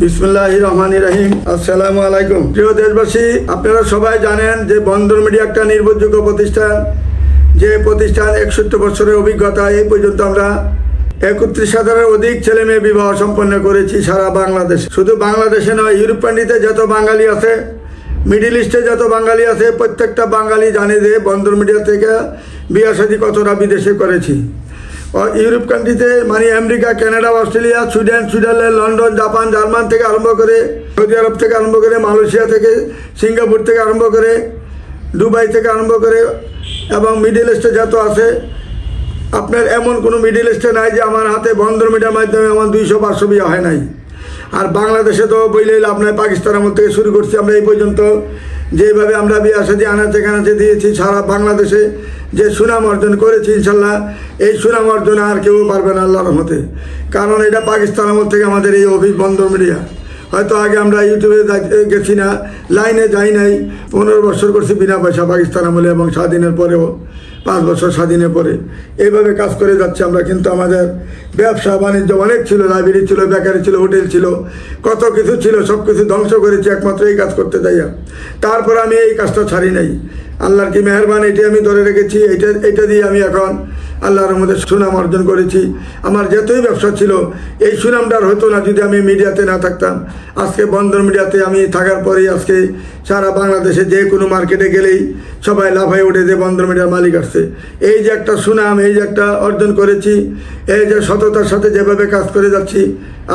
বিসমিল্লাহির রহমানির রহিম। আসসালামু আলাইকুম। প্রিয় দেশবাসী, আপনারা সবাই জানেন যে বন্দর মিডিয়া একটা নির্ভরযোগ্য প্রতিষ্ঠান, যে প্রতিষ্ঠান 61 বছরের অভিজ্ঞতা। এই পর্যন্ত আমরা 31,000-এর অধিক ছেলে মেয়ে বিবাহ সম্পন্ন করেছি সারা বাংলাদেশে। শুধু বাংলাদেশে নয়, ইউরোপ কান্ট্রিতে যত বাঙালি আছে, মিডিল ইস্টে যত বাঙালি আছে, প্রত্যেকটা বাঙালি জানে যে বন্দর মিডিয়া থেকে বিয়ে শাদী কতটা বিদেশে করেছি। ইউরোপ কান্ট্রিতে মানে America, Canada, Australia, Sweden, Switzerland, London, Japan, German থেকে আরম্ভ করে, সৌদি আরব থেকে আরম্ভ করে, মালয়েশিয়া থেকে, সিঙ্গাপুর থেকে আরম্ভ করে, দুবাই থেকে আরম্ভ করে এবং মিডিল ইস্টে যত আছে, আপনার এমন কোনো মিডিল ইস্টে নাই যে আমার হাতে বন্দর মিডিয়ার মাধ্যমে আমার 200-500 বিয়ে হয় নাই। আর বাংলাদেশে তো বইলেই লাভ নাই, পাকিস্তান আমল থেকে শুরু করছি আমরা এই পর্যন্ত। যেভাবে আমরা বিয়ে শাদী আনাচে কানাচে দিয়েছি সারা বাংলাদেশে, যে সুনাম অর্জন করেছি, ইনশাল্লাহ এই সুনাম অর্জন আর কেউ পারবে না আল্লাহর রহমতে। কারণ এটা পাকিস্তান আমল থেকে আমাদের এই অফিস বন্দর মিডিয়া। হয়তো আগে আমরা ইউটিউবে গেছি না, লাইনে যাই নাই, 15 বছর করছি বিনা পয়সা পাকিস্তান আমলে, এবং স্বাধীনের পরেও 5 বছর স্বাধীনের পরে এইভাবে কাজ করে যাচ্ছে আমরা। কিন্তু আমাদের ব্যবসা বাণিজ্য অনেক ছিল, লাইব্রেরি ছিল, বেকারি ছিল, হোটেল ছিল, কত কিছু ছিল, সব কিছু ধ্বংস করেছি একমাত্র এই কাজ করতে যাইয়া। তারপর আমি এই কাজটা ছাড়ি নাই। আল্লাহর কি মেহরবান, এটি আমি ধরে রেখেছি। এটা দিয়ে আমি এখন আল্লাহর মধ্যে সুনাম অর্জন করেছি। আমার যতই ব্যবসা ছিল, এই সুনামটার হতো না যদি আমি মিডিয়াতে না থাকতাম। আজকে বন্দর মিডিয়াতে আমি থাকার পরেই আজকে সারা বাংলাদেশে যে কোনো মার্কেটে গেলেই সবাই লাফাই ওঠে যে বন্দর মিডিয়ার মালিক আসছে। এই যে একটা সুনাম, এই যে একটা অর্জন করেছি, এই যে সততার সাথে যেভাবে কাজ করে যাচ্ছি,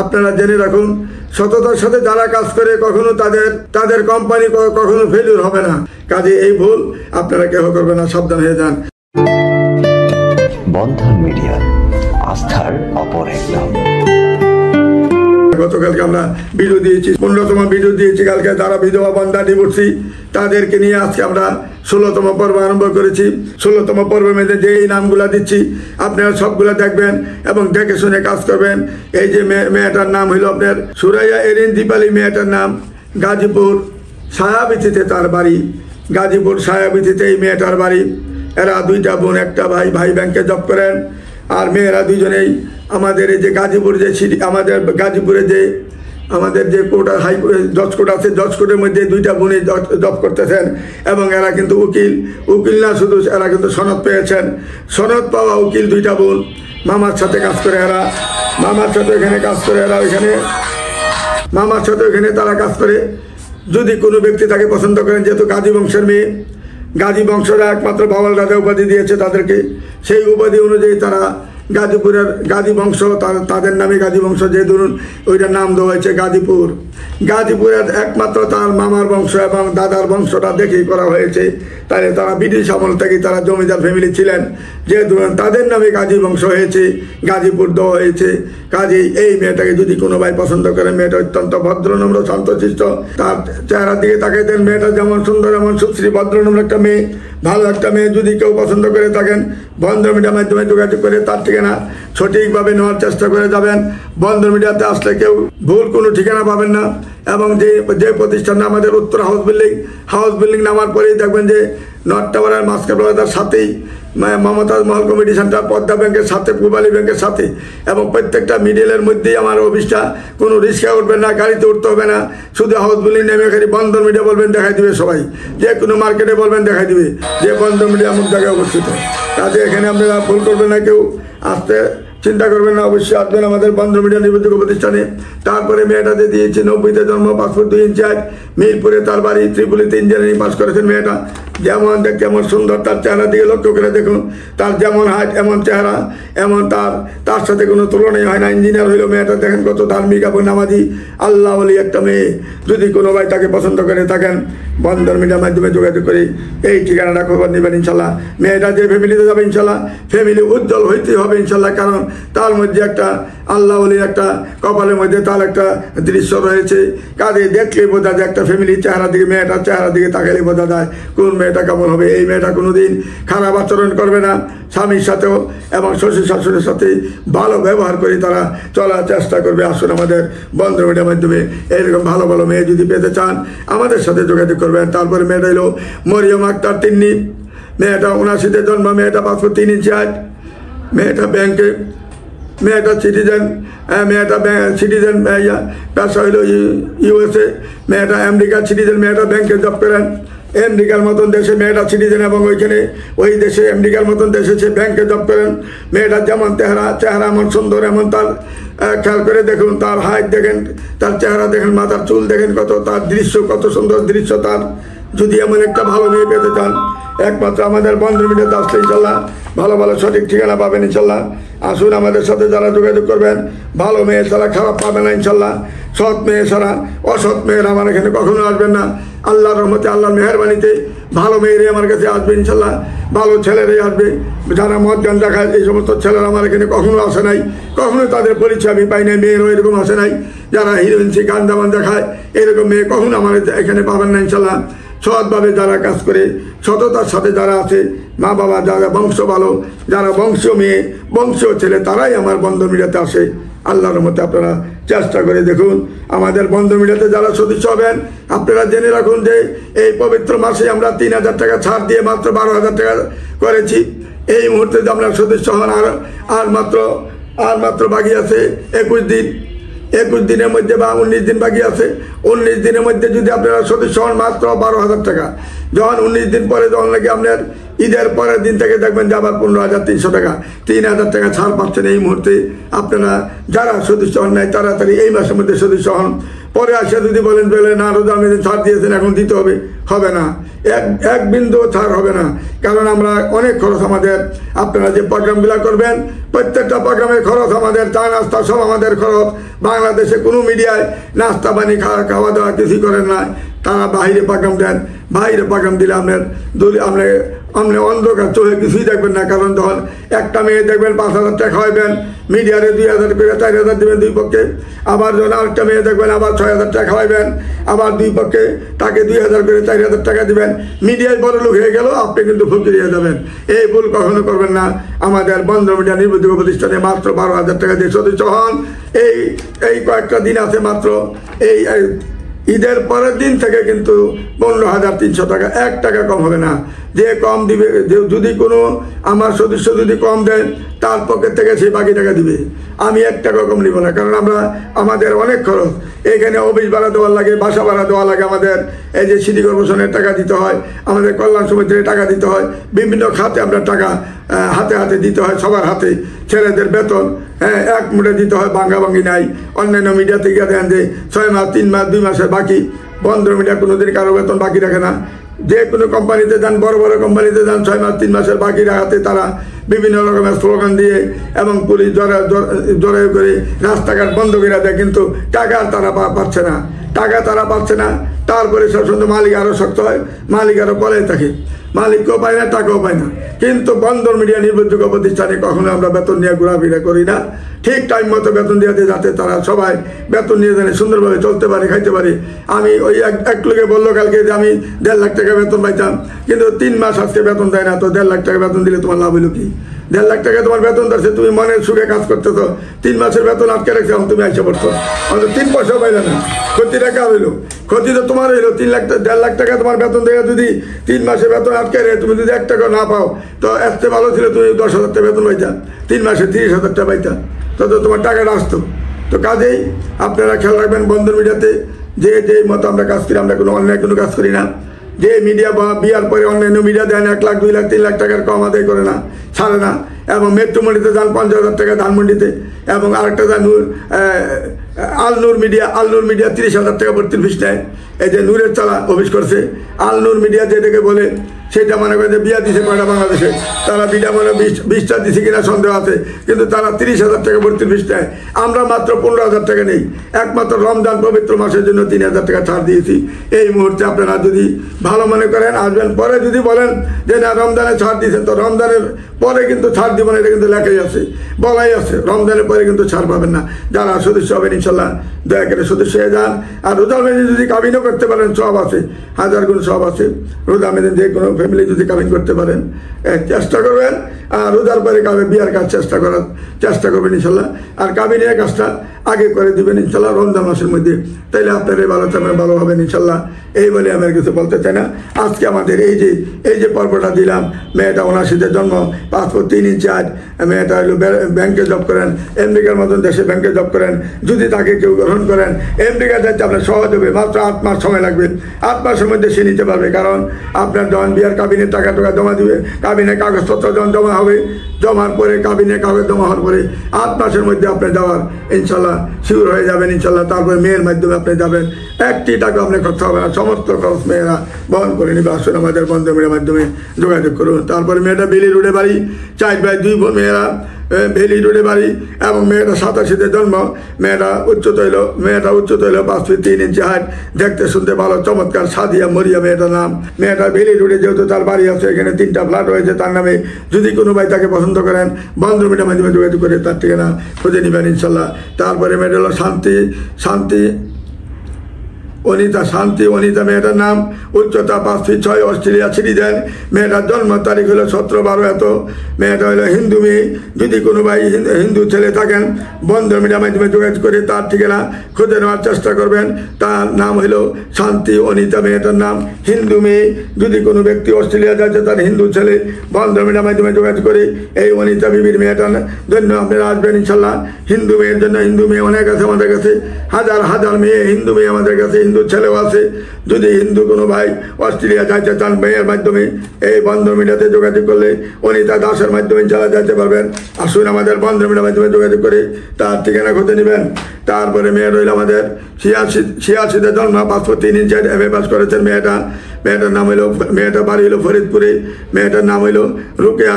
আপনারা জেনে রাখুন, সততার সাথে যারা কাজ করে কখনো তাদের কোম্পানি কখনো ফেলিউর হবে না। কাজে এই ভুল আপনারা কেউ করবেন না, সাবধান হয়ে যান। বন্ধন মিডিয়া, আস্থার অপর এক নাম। গতকালকে আমরা ভিডিও দিয়েছি, 15তম ভিডিও দিয়েছি। কালকে যারা বিধবা বান্দা ডিভোর্সি তাদেরকে নিয়ে আজকে আমরা 16তম পর্ব আরম্ভ করেছি। 16তম পর্বের মধ্যে যে এই নামগুলা দিচ্ছি আপনারা সবগুলা দেখবেন এবং দেখে শুনে কাজ করবেন। এই যে মেয়েটার নাম হইল আপনার সুরাইয়া এরিন দীপালি, মেয়েটার নাম গাজীপুর সায়াবিথিতে তার বাড়ি, গাজীপুর সায়াবিথিতে এই মেয়েটার বাড়ি। এরা 2টা বোন, একটা ভাই। ভাই ব্যাংকে জব করেন, আর মেয়েরা দুজনেই আমাদের এই যে গাজীপুর যে সিটি, আমাদের গাজীপুরে যে আমাদের যে কোর্ট, হাই জজ কোর্ট আছে, জজ কোর্টের মধ্যে 2টা বোনে জব করতেছেন। এবং এরা কিন্তু উকিল না শুধু, এরা কিন্তু সনদ পেয়েছেন। সনদ পাওয়া উকিল 2টা বোন। মামার সাথে কাজ করে এরা, মামার সাথে এখানে কাজ করে এরা, ওইখানে মামার সাথে ওইখানে তারা কাজ করে। যদি কোনো ব্যক্তি তাকে পছন্দ করেন, যেহেতু গাজী বংশের মেয়ে, গাজী বংশরা একমাত্র বাওয়াল রাজা উপাধি দিয়েছে তাদেরকে, সেই উপাধি অনুযায়ী তারা গাজীপুরের গাজী বংশ, তাদের নামে গাজী বংশ, যে ধরুন ওইটার নাম দেওয়া হয়েছে গাজীপুর। গাজীপুরের একমাত্র তার মামার বংশ এবং দাদার বংশটা দেখেই করা হয়েছে। তাই তারা ব্রিটিশ আমল থেকে তারা জমিদার ফ্যামিলি ছিলেন, যে ধরুন তাদের নামে গাজী বংশ হয়েছে, গাজীপুর দেওয়া হয়েছে। কাজেই এই মেয়েটাকে যদি কোনো ভাই পছন্দ করে, মেয়েটা অত্যন্ত ভদ্রনম্র, শান্তশিষ্ট। তার চেহারার দিকে তাকে দেন, মেয়েটা যেমন সুন্দর এমন সুশ্রী ভদ্রনম্র একটা মেয়ে, ভালো একটা মেয়ে। যদি কেউ পছন্দ করে থাকেন, বন্দর মিডিয়ার মাধ্যমে যোগাযোগ করে তার ঠিকানা সঠিকভাবে নেওয়ার চেষ্টা করে যাবেন। বন্দর মিডিয়াতে আসলে কেউ ভুল কোনো ঠিকানা পাবেন না। এবং যে প্রতিষ্ঠানটা আমাদের উত্তর হাউস বিল্ডিং নামার পরেই দেখবেন যে নর্থ টাওয়ারের মাস্টার প্লাজার সাথেই মমতাজ মহল কমিটি সেন্টার, পদ্মা ব্যাংকের সাথে, পূবালী ব্যাংকের সাথে, এবং প্রত্যেকটা মিডিলের মধ্যেই আমার অফিসটা। কোনো রিক্সা উঠবেন না, গাড়িতে উঠতে হবে না, শুধু হাউস বিল্ডিং নেমে খালি বন্দর মিডিয়া বলবেন, দেখাই দিবে সবাই। যে কোনো মার্কেটে বলবেন, দেখাই দিবে যে বন্দর মিডিয়া অমুক জায়গায় অবস্থিত। কাজে এখানে আপনারা ভুল করবেন না, কেউ আসতে চিন্তা করবেন না, অবশ্যই আসবেন আমাদের বন্দর মিডিয়া নির্ভরযোগ্য প্রতিষ্ঠানে। তারপরে মেয়েটাতে দিয়েছি 90-তে জন্ম, পাসপোর্ট 2 ইঞ্চি হাইট, মিরপুরে তার বাড়ি, ত্রিপুলিতে ইঞ্জিনিয়ারিং পাস করেছেন মেয়েটা। যেমন দেখতে এমন সুন্দর, তার চেহারা দিকে লক্ষ্য করে দেখুন, তার যেমন হাইট এমন চেহারা, এমন তার সাথে কোনো তুলনাই হয় না। ইঞ্জিনিয়ার হইল মেয়েটা, দেখেন কত ধার্মিক এবং নামাজি আল্লাহ বলি একটা মেয়ে। যদি কোনো ভাই তাকে পছন্দ করে থাকেন, বন্দর মিডিয়ার মাধ্যমে যোগাযোগ করে এই ঠিকানাটা খবর নেবেন ইনশাল্লাহ। মেয়েটা যে ফ্যামিলিতে যাবে ইনশাল্লাহ, ফ্যামিলি উজ্জ্বল হইতেই হবে ইনশাল্লাহ। কারণ তার মধ্যে একটা আল্লাহ বলির একটা কপালের মধ্যে তার একটা দৃশ্য রয়েছে। কাজে দেখলেই বোঝা যায়, একটা ফ্যামিলির চেহারা দিকে, মেয়েটার চেহারা দিকে তাকালে বোঝা যায় কোন মেয়েটা কেমন হবে। এই মেয়েটা কোনোদিন খারাপ আচরণ করবে না, স্বামীর সাথেও এবং শ্বশুর শাশুড়ির সাথে ভালো ব্যবহার করে তারা চলার চেষ্টা করবে। আসুন আমাদের বন্দর মিডিয়ার মাধ্যমে এরকম ভালো ভালো মেয়ে যদি পেতে চান, আমাদের সাথে যোগাযোগ করবেন। তারপরে মেয়েটা হলো মরিয়ম আক্তার তিন্নি, মেয়েটা 79-তে জন্ম, মেয়েটা পাসপোর্ট 3 ইঞ্চি হাইট, মেয়েটা ব্যাংকে মেয়েটা সিটিজেন, মেয়েটা সিটিজেন, পেশা হইল USA, মেয়েটা আমেরিকার সিটিজেন, মেয়েটা ব্যাংকে জব করেন। আমেরিকার মতন দেশে মেয়েটা সিটিজেন এবং ওইখানে ওই দেশে আমেরিকার মতন দেশে সে ব্যাংকে জব করেন। মেয়েটা যেমন চেহারা এমন সুন্দর, এমন তার খেয়াল করে দেখুন, তার হাইট দেখেন, তার চেহারা দেখেন, মাথার চুল দেখেন, কত তার দৃশ্য, কত সুন্দর দৃশ্য তার। যদি এমন একটা ভালো মেয়ে পেতে চান, একমাত্র আমাদের বন্ধন মিডিয়াতে আসলে ইনশাল্লাহ ভালো ভালো সঠিক ঠিকানা পাবেন ইনশাল্লাহ। আসুন আমাদের সাথে যারা যোগাযোগ করবেন, ভালো মেয়ে ছাড়া খারাপ পাবে না ইনশাল্লাহ। সৎ মেয়ে ছাড়া অসৎ মেয়েরা আমার এখানে কখনো আসবেন না। আল্লাহর রহমতে, আল্লাহর মেহরবানিতে ভালো মেয়েরাই আমার কাছে আসবে ইনশাল্লাহ, ভালো ছেলেরাই আসবে। যারা মদ গান দেখায় এই সমস্ত ছেলেরা আমার এখানে কখনো আসে নাই, কখনো তাদের পরিচয় আমি পাই নাই, মেয়েরও এরকম আসে নাই। যারা হিরোইনসি গান দামান দেখায় এরকম মেয়ে কখনো আমার এখানে পাবেন না ইনশাল্লাহ। সৎভাবে যারা কাজ করে, সততার সাথে যারা আছে, মা বাবা যারা বংশ ভালো, যারা বংশীয় মেয়ে বংশীয় ছেলে, তারাই আমার বন্ধন মিডিয়াতে আসে। আল্লাহর মতে আপনারা চেষ্টা করে দেখুন। আমাদের বন্ধন মিডিয়াতে যারা সদস্য হবেন, আপনারা জেনে রাখুন যে এই পবিত্র মাসে আমরা 3000 টাকা ছাড় দিয়ে মাত্র 12,000 টাকা করেছি। এই মুহূর্তে যে আমরা সদস্য হন, আর মাত্র বাকি আছে 21 দিন। 21 দিনের মধ্যে বা 19 দিন বাকি আছে। 19 দিনের মধ্যে যদি আপনারা সদস্য হন, মাত্র 12,000 টাকা। যখন 19 দিন পরে, যখন নাকি আপনার ঈদের পরের দিন থেকে দেখবেন যে আবার 15,300 টাকা, 3,000 টাকা ছাড় পাচ্ছেন এই মুহূর্তে। আপনারা যারা সদস্য হন নাই, তাড়াতাড়ি এই মাসের মধ্যে সদস্য হন। পরে আসে যদি বলেন না রোজা মেঝে ছাড় দিয়েছেন, এখন দিতে হবে না, এক বিন্দু ছাড় হবে না। কারণ আমরা অনেক খরচ আমাদের, আপনারা যে প্রোগ্রামগুলো করবেন প্রত্যেকটা প্রোগ্রামের খরচ আমাদের, চা নাস্তা সব আমাদের খরচ। বাংলাদেশে কোনো মিডিয়ায় নাস্তা পানি খাওয়া দাওয়া কিছুই করেন না, তারা বাইরে প্রোগ্রাম দেন। বাইরে প্রোগ্রাম দিলে আপনি অন্ধকার চোখে কিছুই দেখবেন না। কারণ যখন একটা মেয়ে দেখবেন 5,000 টাকা খাওয়াইবেন, মিডিয়ারে 2,000 করে 4,000 দেবেন দুই পক্ষে। আবার যখন আরেকটা মেয়ে দেখবেন আবার 6,000 টাকা খাওয়াইবেন, আবার দুই পক্ষে তাকে 2,000 করে 4,000 টাকা দিবেন। মিডিয়ায় বড় লোক হয়ে গেল, আপনি কিন্তু ফকির হয়ে যাবেন। এই ভুল কখনো করবেন না। আমাদের বন্ধন মিডিয়া নির্বাচিত প্রতিষ্ঠানে মাত্র 12,000 টাকা দিয়ে সদস্য হন। এই কয়েকটা দিন আছে মাত্র। এই ঈদের পরের দিন থেকে কিন্তু 15,300 টাকা, 1 টাকা কম হবে না। যে কম দিবে, যদি কোনো আমার সদস্য যদি কম দেন, তার পকেট থেকে সেই বাকি টাকা দিবে। আমি 1 টাকা কম নিব না। কারণ আমাদের অনেক খরচ, এখানে অফিস ভাড়া দেওয়ার লাগে, বাসা ভাড়া দেওয়া লাগে, আমাদের এই যে সিটি কর্পোরেশনের টাকা দিতে হয়, আমাদের কল্যাণ সমিতির টাকা দিতে হয়, বিভিন্ন খাতে আমরা টাকা হাতে দিতে হয়, সবার হাতে। ছেলেদের বেতন এক মুঠে দিতে হয়, ভাঙ্গি নাই। অন্যান্য মিডিয়া থেকে দেন যে 6 মাস, 3 মাস, 2 মাসের বাকি। বন্ধন মিডিয়া কোনোদিন কারো বেতন বাকি রাখে না। যে কোনো কোম্পানিতে যান, বড় বড় কোম্পানিতে যান, 6 মাস, 3 মাসের বাকি রাখাতে তারা বিভিন্ন রকমের স্লোগান দিয়ে এবং পুলিশ জড়াই করে রাস্তাঘাট বন্ধ করে দেয়, কিন্তু টাকা তারা পাচ্ছে না। তারপরে সব সুন্দর মালিক আরও শক্ত হয়, মালিক আরও পলাই থাকে, মালিককেও পায় না, টাকাও পায় না। কিন্তু বন্ধন মিডিয়া নির্ভরযোগ্য প্রতিষ্ঠানে কখনো আমরা বেতন নিয়ে ঘোরাফেরা করি না। ঠিক টাইম মতো বেতন দিয়ে যাতে তারা সবাই বেতন নিয়ে জানে সুন্দরভাবে চলতে পারে, খাইতে পারে। আমি ওই এক লোকে বললো কালকে যে আমি 1.5 লাখ টাকা বেতন পাইতাম, কিন্তু 3 মাস আজকে বেতন দেয় না। তো 1.5 লাখ টাকা বেতন দিলে তোমার লাভ হলো কি? 1.5 লাখ টাকা তোমার বেতন দিচ্ছে, তুমি মনের সুখে কাজ করতেছো, 3 মাসের বেতন আটকে রাখছো, তুমি আইসা পড়ছো, অন্তত 3 পয়সাও পাইলে না। ক্ষতি টাকা হইলো, ক্ষতি তো তোমার হইলো। 1.5 লাখ টাকা তোমার বেতন দেয়, যদি 3 মাসের বেতন আটকে রে তুমি যদি 1 টাকা না পাও, তো এত ভালো ছিল তুমি 10,000 টাকা বেতন পাইতা, 3 মাসে 30,000 টাকা পাইতা, তো তোমার টাকাটা আসতো। তো কাজেই আপনারা খেয়াল রাখবেন, বন্ধন মিডিয়াতে যে মতো আমরা কাজ করি, আমরা কোনো অন্যায় কোনো কাজ করি না। যে মিডিয়া বা বিয়ার পরে অন্যান্য মিডিয়া দেন 1 লাখ, 2 লাখ, 3 লাখ টাকার কম আদায় করে না, ছাড়ে না। এবং মেট্রোমন্ডিতে যান 50,000 টাকা ধানমন্ডিতে, এবং আরেকটা যান আলনুর মিডিয়া 30,000 টাকা ভর্তি ফিস নেয়। এই যে নূরের চালা অফিস করছে, আলনুর মিডিয়া যেটাকে বলে, সেটা মনে করে যে বিয়া দিছে কয়টা বাংলাদেশে, তারা বিটা মনে 20টা দিছে কিনা সন্দেহ আছে, কিন্তু তারা 30,000 টাকা ভর্তি ফিস নেয়। আমরা মাত্র 15,000 টাকা নেই। একমাত্র রমজান পবিত্র মাসের জন্য 3,000 টাকা ছাড় দিয়েছি। এই মুহূর্তে আপনারা যদি ভালো মনে করেন আসবেন। পরে যদি বলেন যে না রমজানে ছাড় দিয়েছেন, তো রমজানের পরে কিন্তু ছাড় দিব না, এটা কিন্তু লেখাই আছে, বলাই আছে। রমজানের পরে কিন্তু ছাড় পাবেন না। যারা সদস্য হবেন ইনশাল্লাহ দয়া করে সদস্য হয়ে যান। আর রোজা মেদিন যদি কাবিনও করতে পারেন, সব আছে, 1000 গুণ সব আছে। রোজা মেদিন যে কোনো ফ্যামিলি যদি কাবিন করতে পারেন, চেষ্টা করবেন আর রোজার পরে কাবে বিয়ার কাজ চেষ্টা করবেন ইনশাল্লাহ। আর কাবিনের কাজটা আগে করে দিবেন ইনশাল্লাহ রমজান মাসের মধ্যে, তাইলে আপনার ভালো থাকবেন, ভালো হবেন ইনশাল্লাহ। এই বলে আমি আর কিছু বলতে চাই না। আজকে আমাদের এই যে পর্বটা দিলাম, মেয়েটা 79-তে জন্ম, পাসপোর্ট 3 ইঞ্চি 8, মেয়েটা হলো ব্যাংকে জব করেন, আমেরিকার মতন দেশে ব্যাংকে জব করেন। যদি তাকে কেউ গ্রহণ করেন, আমেরিকা যাইতে আপনার সহজ হবে, মাত্র 8 মাস সময় লাগবে। 8 মাসের মধ্যে সে নিতে পারবে, কারণ আপনার যখন বিয়ার কাবিনের টাকা জমা দিবে, কাবিনের কাগজপত্র যখন জমা হবে, জমার পরে কাবিনের কাগজ জমা হওয়ার পরে 8 মাসের মধ্যে আপনি যাওয়ার ইনশাল্লাহ শিওর হয়ে যাবেন ইনশাল্লাহ। তারপরে মেয়ের মাধ্যমে আপনি যাবেন, 1টি টাকা আপনি খরচ হবে না, সমস্ত খরচ মেয়েরা বহন করে নেবে। আসুন আমাদের বন্ধুমের মাধ্যমে যোগাযোগ করুন। তারপরে মেয়েটা বেলি রোডে বাড়ি, 4 ভাই 2 বোন, মেয়েরা বেলি রোডে বাড়ি, এবং মেয়েটা 87-তে জন্ম। মেয়েটা উচ্চতা হইল 5 ফিট 3 ইঞ্চি হাইট, দেখতে শুনতে ভালো, চমৎকার, সাদিয়া মরিয়া মেয়েটার নাম। মেয়েটা বেলি রোডে যেহেতু তার বাড়ি আছে, এখানে 3টা ফ্ল্যাট রয়েছে তার নামে। যদি কোনো ভাই তাকে পছন্দ করেন, বন্ধুমের মাধ্যমে যোগাযোগ করে তার ঠিকানা খুঁজে নেবেন ইনশাল্লাহ। তারপরে মেয়েটা হলো অনিতা মেয়েটার নাম, উচ্চতা 5 ফিট 6, অস্ট্রেলিয়া সিটিজেন। মেয়েটার জন্ম তারিখ হলো 17/12 এত। মেয়েটা হলো হিন্দু মেয়ে। যদি কোনো ভাই হিন্দু ছেলে থাকেন, বন্ধু মিডিয়ার মাধ্যমে যোগাযোগ করে তার ঠিকানা খুঁজে নেওয়ার চেষ্টা করবেন। তার নাম হলো শান্তি অনিতা মেয়েটার নাম, হিন্দু মেয়ে। যদি কোনো ব্যক্তি অস্ট্রেলিয়া যাচ্ছে, তার হিন্দু ছেলে, বন্ধু মিডিয়ার মাধ্যমে যোগাযোগ করে এই অনিতা বিবির মেয়েটার জন্য আপনারা আসবেন ইনশাল্লাহ। হিন্দু মেয়ের জন্য, হিন্দু মেয়ে অনেক আছে আমাদের কাছে, হাজার মেয়ে হিন্দু মেয়ে আমাদের কাছে, হিন্দু ছেলেও আছে। যদি হিন্দু কোনো ভাই অস্ট্রেলিয়া যাইতে চান, মেয়ের মাধ্যমে এই বন্ধন মিডিয়াতে যোগাযোগ করলে অনিতা দাসের মাধ্যমে চালা যেতে পারবেন। আসুন আমাদের বন্ধন মিডিয়ার মাধ্যমে যোগাযোগ করে তার ঠিকানা খুঁজে নেবেন। তারপরে মেয়ে রইল আমাদের 86-তে জন্ম, পাসপোর্ট 3 ইঞ্চি, MA পাস করেছেন মেয়েটার নাম হইলো, মেয়েটার বাড়ি হইলো ফরিদপুরে। মেয়েটার নাম হইলো রুকেয়া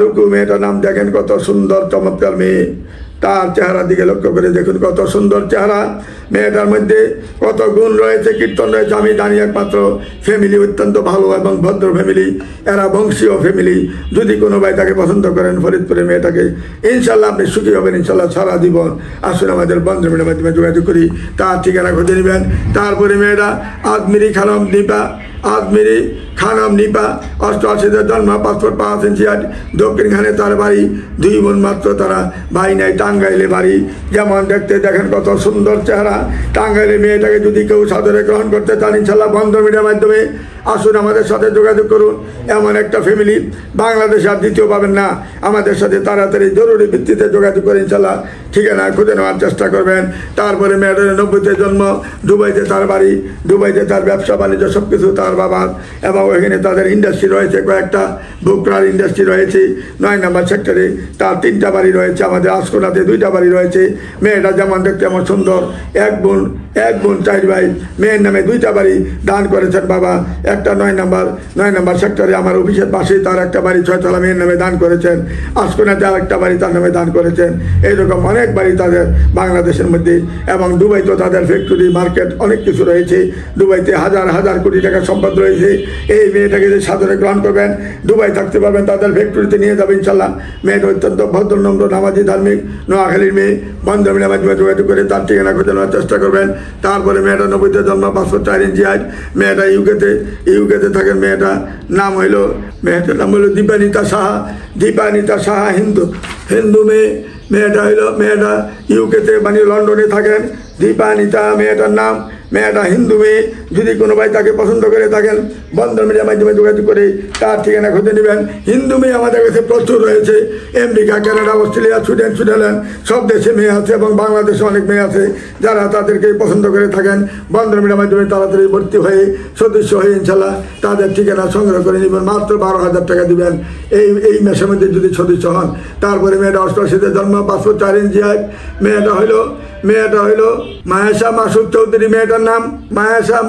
রুকু, মেয়েটার নাম দেখেন কত সুন্দর চমৎকার মেয়ে। তার চেহারার দিকে লক্ষ্য করে দেখুন, কত সুন্দর চেহারা, মেয়েটার মধ্যে কত গুণ রয়েছে, কীর্তন রয়েছে। আমি জানি একমাত্র ফ্যামিলি অত্যন্ত ভালো এবং ভদ্র ফ্যামিলি, এরা বংশীয় ফ্যামিলি। যদি কোনো ভাই তাকে পছন্দ করেন, ফরিদপুরে মেয়েটাকে, ইনশাল্লাহ আপনি সুখী হবেন ইনশাল্লাহ সারা জীবন। আসুন আমাদের বন্ধুমের মাধ্যমে যোগাযোগ করি, তার ঠিকানা খুঁজে নেবেন। তারপরে মেয়েরা আজমিরি খানম নিপা 88-তে জন্ম, পাসপোর্ট 5 ইঞ্চি 8, দক্ষিণখানে তার বাড়ি। 2 বোন মাত্র, তারা ভাই নাই, টাঙ্গাইলে বাড়ি। যেমন দেখতে দেখেন কত সুন্দর চেহারা। টাঙ্গাইলে মেয়েটাকে যদি কেউ সাদরে গ্রহণ করতে চান, ইনশাল্লাহ বন্ধন মিডিয়ার মাধ্যমে আসুন আমাদের সাথে যোগাযোগ করুন। এমন একটা ফ্যামিলি বাংলাদেশে আর দ্বিতীয় পাবেন না। আমাদের সাথে তাড়াতাড়ি জরুরি ভিত্তিতে যোগাযোগ করে ইনশাল্লাহ ঠিকানা খুঁজে নেওয়ার চেষ্টা করবেন। তারপরে মেয়েটার 90-তে জন্ম, দুবাইতে তার বাড়ি, দুবাইতে তার ব্যবসা বাণিজ্য সব কিছু তার বাবার, এবং ওইখানে তাদের ইন্ডাস্ট্রি রয়েছে কয়েকটা, বুকরার ইন্ডাস্ট্রি রয়েছে। 9 নম্বর সেক্টরে তার 3টা বাড়ি রয়েছে, আমাদের আসকোনাতে 2টা বাড়ি রয়েছে। মেয়েটা যেমন দেখতে এমন সুন্দর, এক বোন 4 ভাই, মেয়ের নামে 2টা বাড়ি দান করেছেন বাবা। একটা 9 নম্বর সেক্টরে আমার অফিসের পাশেই তার একটা বাড়ি 6 তলা মেয়ের নামে দান করেছেন। আসকোনাতে আর একটা বাড়ি তার নামে দান করেছেন। এইরকম অনেক বাড়ি তাদের বাংলাদেশের মধ্যে, এবং দুবাইতে তাদের ফ্যাক্টরি, মার্কেট অনেক কিছু রয়েছে। দুবাইতে হাজার কোটি টাকা সম্পদ রয়েছে। এই মেয়েটাকে যে সাদরে গ্রহণ করবেন, দুবাই থাকতে পারবেন, তাদের ফ্যাক্টরিতে নিয়ে যাবেন ইনশাল্লাহ। মেয়েটা অত্যন্ত ভদ্র, নম্র, নামাজি, ধার্মিক, নোয়াখালীর মেয়ে। বন্ধুমের মাধ্যমে যোগাযোগ করে তার ঠিকানা খুঁজে নেওয়ার চেষ্টা করবেন। তারপরে মেয়েটা 90-তে জন্ম, পাসপোর্ট 4 ইঞ্চি হাইট। মেয়েটা ইউকেতে থাকেন। মেয়েটার নাম হইল দীপানিতা সাহা, হিন্দু মেয়ে। মেয়েটা ইউকেতে মানে লন্ডনে থাকেন। দীপানিতা মেয়েটার নাম, মেয়েটা হিন্দু মেয়ে। যদি কোনো ভাই তাকে পছন্দ করে থাকেন, বন্ধন মিডিয়ার মাধ্যমে যোগাযোগ করে তার ঠিকানা খুঁজে নেবেন। হিন্দু মেয়ে আমাদের কাছে প্রচুর রয়েছে। আমেরিকা, কানাডা, অস্ট্রেলিয়া, সুইডেনল্যান্ড সব দেশে মেয়ে আছে, এবং বাংলাদেশে অনেক মেয়ে আছে যারা তাদেরকে পছন্দ করে থাকেন। বন্ধন মিডিয়ার মাধ্যমে তাড়াতাড়ি ভর্তি হয়ে সদস্য হয়ে ইনশাল্লাহ তাদের ঠিকানা সংগ্রহ করে নেবেন। মাত্র 12,000 টাকা দিবেন এই মাসের মধ্যে যদি সদস্য হন। তারপরে মেয়েটা 88-তে জন্ম, পাসপোর্ট 4 ইঞ্চি হাইট। মেয়েটা হইল মায়েশা মাসুদ চৌধুরী। মেয়েটার নাম মায়েশা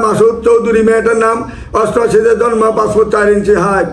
মাসুদ চৌধুরী। মেয়েটার নাম 88-তে জন্ম, পাসপোর্ট 4 ইঞ্চি হাইট।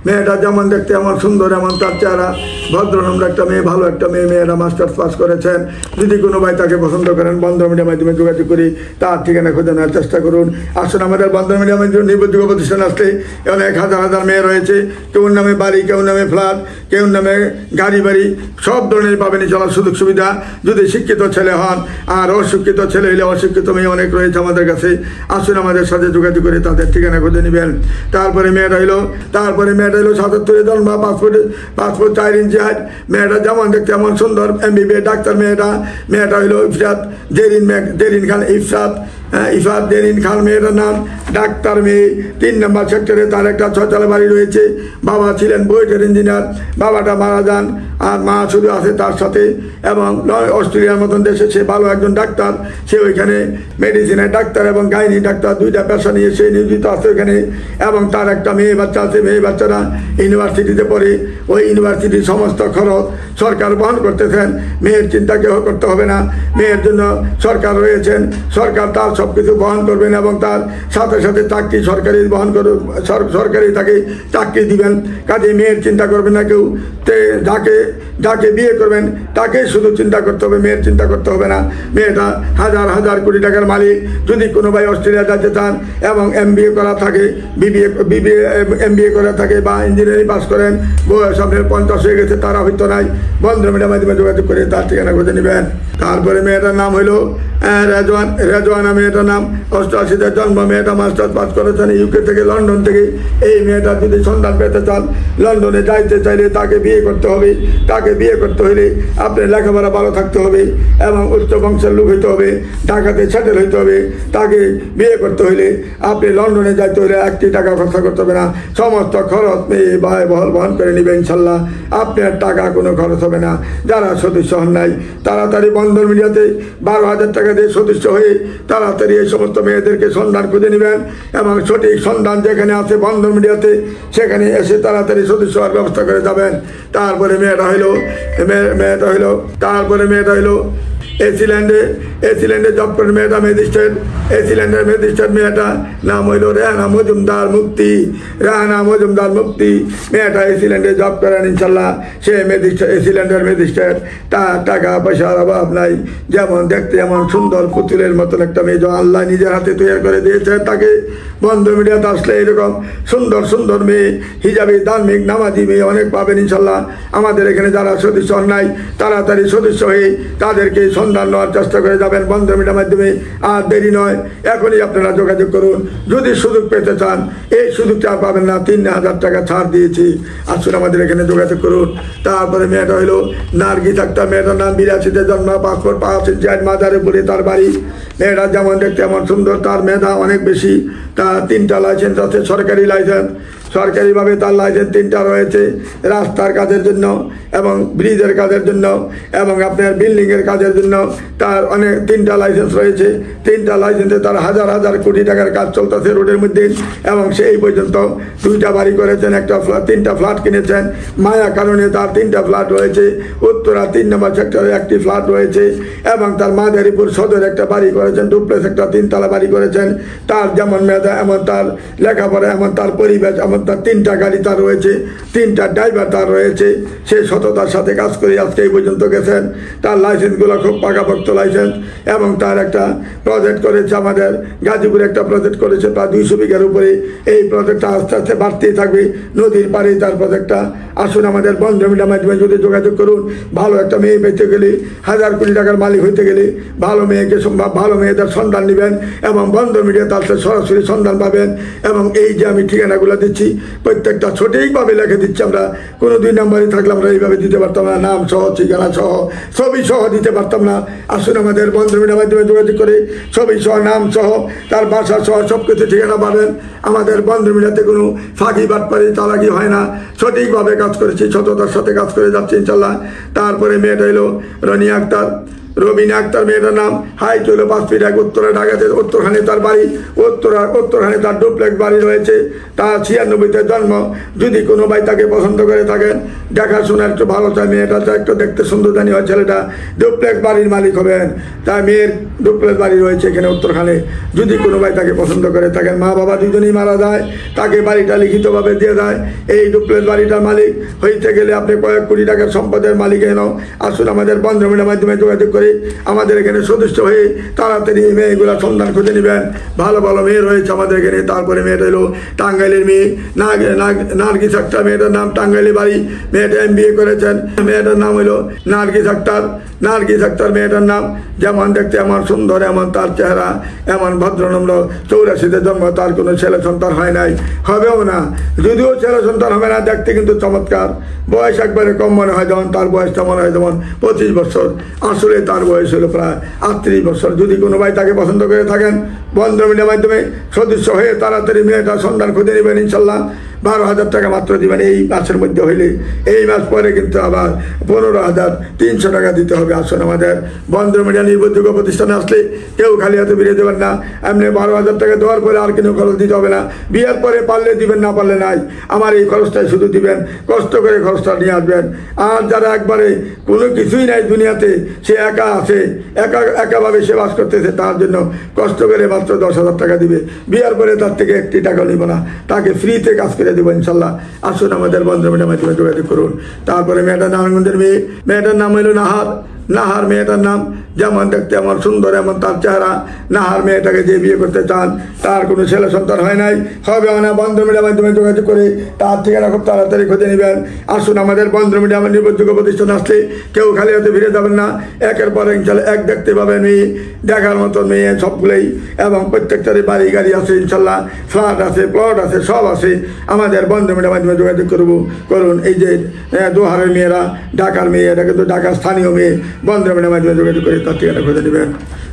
মেয়েটা যেমন দেখতে এমন সুন্দর, এমন তার চেহারা, ভদ্রনম্র একটা মেয়ে, ভালো একটা মেয়ে। মেয়েরা মাস্টার্স পাস করেছেন। যদি কোনো ভাই তাকে পছন্দ করেন, বন্ধন মিডিয়ার মাধ্যমে যোগাযোগ করি, তার ঠিকানা খুঁজে নেওয়ার চেষ্টা করুন। আসুন, আমাদের বন্ধন মিডিয়ার মাধ্যমে নির্ভরযোগ্য প্রতিষ্ঠান আসলে অনেক হাজার হাজার মেয়ে রয়েছে। কেউ নামে বাড়ি, কেউ নামে ফ্ল্যাট, কেউ নামে গাড়ি বাড়ি, সব ধরনের পাবেন চলার সুযোগ সুবিধা। যদি শিক্ষিত ছেলে হন, আর অশিক্ষিত ছেলে হলে অশিক্ষিত মেয়ে অনেক রয়েছে আমাদের কাছে। আসুন, আমাদের সাথে যোগাযোগ করে তাদের ঠিকানা খুঁজে নেবেন। তারপরে মেয়েটা হইলো 77 জন্ম, পাসপোর্ট 4 ইঞ্চি হাইট। মেয়েটা যেমন দেখতে এমন সুন্দর, MBBA ডাক্তার। মেয়েটা হইলো ইফরাত জেরিন খান, ইফরাত জেরিন খান মেয়েটার নাম। ডাক্তার মেয়ে, 3 নম্বর সেক্টরে তার একটা 6 বাড়ি রয়েছে। বাবা ছিলেন বুয়েটের ইঞ্জিনিয়ার, বাবাটা মারা যান, আর মা শুধু আছে তার সাথে। এবং অস্ট্রেলিয়ার মতন দেশে সে ভালো একজন ডাক্তার। সে ওইখানে মেডিসিনের ডাক্তার এবং গাইনি ডাক্তার, 2টা পেশা নিয়ে সে নিয়োজিত আছে ওইখানে। এবং তার একটা মেয়ে বাচ্চা আছে। মেয়ে বাচ্চারা ইউনিভার্সিটিতে পড়ে। ওই ইউনিভার্সিটির সমস্ত খরচ সরকার বহন করতেছেন। মেয়ের চিন্তা কেউ করতে হবে না। মেয়ের জন্য সরকার রয়েছেন, সরকার তার সব কিছু বহন করবেন এবং তার সাথে সাথে চাকরি সরকারি বহন করবে, সরকারি তাকে চাকরি দিবেন। কাজে মেয়ের চিন্তা করবেন না কেউ। যাকে বিয়ে করবেন তাকে শুধু চিন্তা করতে হবে, মেয়ের চিন্তা করতে হবে না। মেয়েটা হাজার হাজার কোটি টাকার মালিক। যদি কোনো ভাই অস্ট্রেলিয়া যেতে চান এবং MBA করা থাকে, MBA করা থাকে বা ইঞ্জিনিয়ারিং পাস করেন, বয়স আপনার 50 হয়ে গেছে, তারা হয়তো নাই, বন্ধন মিডিয়ার মাধ্যমে যোগাযোগ করে তার ঠিকানা খুঁজে নেবেন। তারপরে মেয়েটার নাম হইল রেজওয়ানা। মেয়েটার নাম 88-তে জন্ম। মেয়েটা মাস্টার্স পাস করেছেন UK থেকে, লন্ডন থেকে। এই মেয়েটা যদি সন্ধান পেতে চান, লন্ডনে যাইতে চাইলে তাকে বিয়ে করতে হবে। তাকে বিয়ে করতে হলে আপনার লেখাপড়া ভালো থাকতে হবে এবং উচ্চ বংশের লোক হইতে হবে, ঢাকাতে সেটেল হইতে হবে। তাকে বিয়ে করতে হলে আপনি লন্ডনে যাইতে হলে 1 টাকা খরচা করতে হবে না। সমস্ত খরচ মেয়ে ভাই বহন করে নেবে ইনশাল্লাহ। আপনার টাকা কোনো খরচ হবে না। যারা সদস্য হন নাই, তাড়াতাড়ি বন্ধন মিডিয়াতে 12,000 টাকা দিয়ে সদস্য হয়ে তাড়াতাড়ি এই সমস্ত মেয়েদেরকে সন্ধান খুঁজে নেবেন এবং সঠিক সন্ধান যেখানে আছে বন্ধন মিডিয়াতে, সেখানে এসে তাড়াতাড়ি সদস্য হওয়ার ব্যবস্থা করে যাবেন। তারপরে মেয়েটা হইলো এসিল্যান্ডে জব করে মেয়েটা ম্যাজিস্ট্রেট। এসিল্যান্ডের ম্যাজিস্ট্রেট মেয়েটা নাম হইল রেহানা মজুমদার মুক্তি। মেয়েটা এসিল্যান্ডে জব করেন ইনশাল্লাহ। সে এসিল্যান্ডের ম্যাজিস্ট্রেট। তার টাকা পয়সার অভাব নাই। যেমন দেখতে এমন সুন্দর পুতুলের মতন একটা মেয়ে, আল্লাহ নিজের হাতে তৈরি করে দিয়েছে তাকে। বন্ধন মিডিয়াতে আসলে এরকম সুন্দর সুন্দর মেয়ে, হিজাবি, ধার্মিক, নামাজি মেয়ে অনেক পাবেন ইনশাল্লাহ। আমাদের এখানে যারা সদস্য হন নাই, তাড়াতাড়ি সদস্য হয়ে তাদেরকে সন্ধান নেওয়ার চেষ্টা করে যাবেন বন্ধন মিডিয়ার মাধ্যমে। আর দেরি নয়, এখনই আপনারা যোগাযোগ করুন। যদি সুযোগ পেতে চান, এই সুযোগটা আর পাবেন না। 3,000 টাকা ছাড় দিয়েছি। আসুন, আমাদের এখানে যোগাযোগ করুন। তারপরে মেয়েটা হইল নার্গিস আক্তার। মেয়েটার নাম, 82-তে জন্ম, পাসপোর্ট 5 ইঞ্চি হাইট, মাজারেপুরে তার বাড়ি। মেয়েটা যেমন দেখতে এমন সুন্দর, তার মেধা অনেক বেশি। তার 3টা লাইসেন্স আছে, সরকারি লাইসেন্স। সরকারিভাবে তার লাইসেন্স 3টা রয়েছে, রাস্তার কাজের জন্য এবং ব্রিজের কাজের জন্য এবং আপনার বিল্ডিংয়ের কাজের জন্য তার অনেক 3টা লাইসেন্স রয়েছে। 3টা লাইসেন্সে তার হাজার হাজার কোটি টাকার কাজ চলতেছে রোডের মধ্যে। এবং সেই পর্যন্ত 2টা বাড়ি করেছেন, 3টা ফ্ল্যাট কিনেছেন। মায়া কারণে তার 3টা ফ্ল্যাট রয়েছে। উত্তরা 3 নম্বর সেক্টরে 1টি ফ্ল্যাট রয়েছে এবং তার মাদারীপুর সদর একটা বাড়ি করেছেন, ডুপ্লেক্স একটা 3তলা বাড়ি করেছেন। তার যেমন মেধা, এমন তার লেখাপড়া, এমন তার পরিবেশ, এমন তার 3টা গাড়ি তার রয়েছে, 3টা ড্রাইভার তার রয়েছে। সে সততার সাথে কাজ করে আজকে এই পর্যন্ত গেছেন। তার লাইসেন্সগুলো খুব পাকাপোক্ত লাইসেন্স। এবং তার একটা প্রজেক্ট করেছে, আমাদের গাজীপুরে একটা প্রজেক্ট করেছে প্রায় 200 বিঘার উপরে। এই প্রজেক্টটা আস্তে আস্তে বাড়তেই থাকবে, নদীর পাড়েই তার প্রজেক্টটা। আসুন, আমাদের বন্ধন মিডিয়ার মাধ্যমে যদি যোগাযোগ করুন। ভালো একটা মেয়ে পেতে গেলে, হাজার কোটি টাকার মালিক হইতে গেলে ভালো মেয়েদের সন্ধান নেবেন এবং বন্ধন মিডিয়া তার সরাসরি সন্ধান পাবেন। এবং এই যে আমি ঠিকানাগুলো দিচ্ছি, প্রত্যেকটা সঠিকভাবে লিখে দিচ্ছি। আমরা কোনো 2 নম্বরই থাকলে আমরা এইভাবে দিতে পারতাম না, নাম সহ, ঠিকানা সহ, ছবি সহ দিতে পারতাম না। আসুন, আমাদের বন্ধন মিডিয়ার মাধ্যমে যোগাযোগ করে ছবি সহ, নাম সহ, তার বাসা সহ সব কিছু ঠিকানা পাবেন। আমাদের বন্ধন মিডিয়াতে কোনো ফাঁকি বাটপারি চালাকি হয় না। সঠিকভাবে কাজ করেছি, সততার সাথে কাজ করে যাচ্ছি ইনশাল্লাহ। তারপরে মেয়েটা হইল রনিয়া আক্তার। রবিনা আক্তার মেয়েটার নাম, হাইট হলো 5 ফিট 1, উত্তরা ঢাকাতে, উত্তরখানে তার বাড়ি, উত্তরখানে তার ডুপ্লেক্স বাড়ি রয়েছে। তার 96-তে জন্ম। যদি কোনো ভাই তাকে পছন্দ করে থাকেন, দেখাশোনা একটু ভালো চায়, মেয়েটা একটু দেখতে সুন্দরদানি হয়, ছেলেটা ডুপ্লেক্স বাড়ির মালিক হবেন। তাই মেয়ের ডুপ্লেক্স বাড়ি রয়েছে এখানে উত্তরখানে। যদি কোনো ভাই তাকে পছন্দ করে থাকেন, মা বাবা দুজনেই মারা যায়, তাকে বাড়িটা লিখিতভাবে দিয়ে দেয়। এই ডুপ্লেক্স বাড়িটার মালিক হইতে গেলে আপনি কয়েক কোটি টাকার সম্পদের মালিক হেন। আসুন আমাদের বন্ধুমিলের মাধ্যমে যোগাযোগ করে আমাদের এখানে সদস্য হয়ে তাড়াতাড়ি মেয়েগুলা সন্ধান খুঁজে নেবেন। ভালো ভালো মেয়ে রয়েছে আমাদের এখানে। তারপরে মেয়েটা হলো টাঙ্গাইলের মেয়ে, নার্গিস আক্তার মেয়েটার নাম, টাঙ্গাইলে বাড়ি, মেয়েটা MBA করেছেন। মেয়েটার নাম হলো নার্গিস আক্তার। নার্গিস আক্তার মেয়েটার নাম, যেমন দেখতে এমন সুন্দর, এমন তার চেহারা, এমন ভদ্রনম্র। 84-তে জন্ম, তার কোনো ছেলে সন্তান হয় নাই, হবেও না। যদিও ছেলে সন্তান হবে না, দেখতে কিন্তু চমৎকার। বয়স একবারে কম মনে হয়, যেমন তার বয়সটা মনে হয় যেমন 25 বছর, আসলে তার বয়স হলো প্রায় 38 বছর। যদি কোনো ভাই তাকে পছন্দ করে থাকেন, বন্ধুমিলের মাধ্যমে সদস্য হয়ে তাড়াতাড়ি মেয়েটার সন্ধান খুঁজে নেবেন। ইনশাল্লাহ 12,000 টাকা মাত্র দিবেন এই মাসের মধ্যে হইলে। এই মাস পরে কিন্তু আবার 15,300 টাকা দিতে হবে। আসুন আমাদের বন্ধুমিলিয়া নির্ভরযোগ্য প্রতিষ্ঠানে আসলে কেউ খালি হাতে ফিরে দেবেন না। এমনি 12,000 টাকা দেওয়ার পরে আর কোনো খরচ দিতে হবে না। বিয়ের পরে পারলে দিবেন, না পারলে নাই। আমার এই খরচটাই শুধু দিবেন, কষ্ট করে খরচটা নিয়ে আসবেন। আর যারা একবারে কোনো কিছুই নাই দুনিয়াতে, সে একা আছে, একাভাবে সে বাস করতেছে, তার জন্য কষ্ট করে মাত্র 10,000 টাকা দিবে। বিয়ের পরে তার থেকে 1 টাকা নিব না, তাকে ফ্রিতে কাজ করে দেবো ইনশাল্লাহ। আসুন আমাদের বন্ধুমিলের মাধ্যমে যোগাযোগ করুন। তারপরে মেয়েটার নারায়ণগঞ্জের মেয়ে, মেয়েটার নাম হলো নাহার মেয়েটার নাম, যেমন দেখতে এমন সুন্দর, এমন তার চেহারা। নাহার মেয়েটাকে যে বিয়ে করতে চান, তার কোনো ছেলে সন্তান হয় নাই, হবে না। বন্ধুমিলের মাধ্যমে যোগাযোগ করে তার ঠিকানা খুব তাড়াতাড়ি খুঁজে নেবেন। আসুন আমাদের বন্ধুমিলে আমার নির্ভরযোগ্য প্রতিষ্ঠানে আসলে কেউ খালি হাতে ফিরে যাবেন না। একের পর ইনশাল্লাহ এক দেখতে পাবেন মেয়ে, দেখার মতো মেয়ে সবগুলোই, এবং প্রত্যেকটারই বাড়ি গাড়ি আছে ইনশাল্লাহ, ফ্ল্যাট আছে, প্লট আছে, সব আছে। আমাদের বন্ধুমিলের মাধ্যমে যোগাযোগ করুন। এই যে দোহারের মেয়েরা, ঢাকার মেয়ে, এটা কিন্তু ঢাকার স্থানীয় মেয়ে, বন্ধুমিলের মাধ্যমে যোগাযোগ করে তার ঠিকানা খুঁজে নেবেন।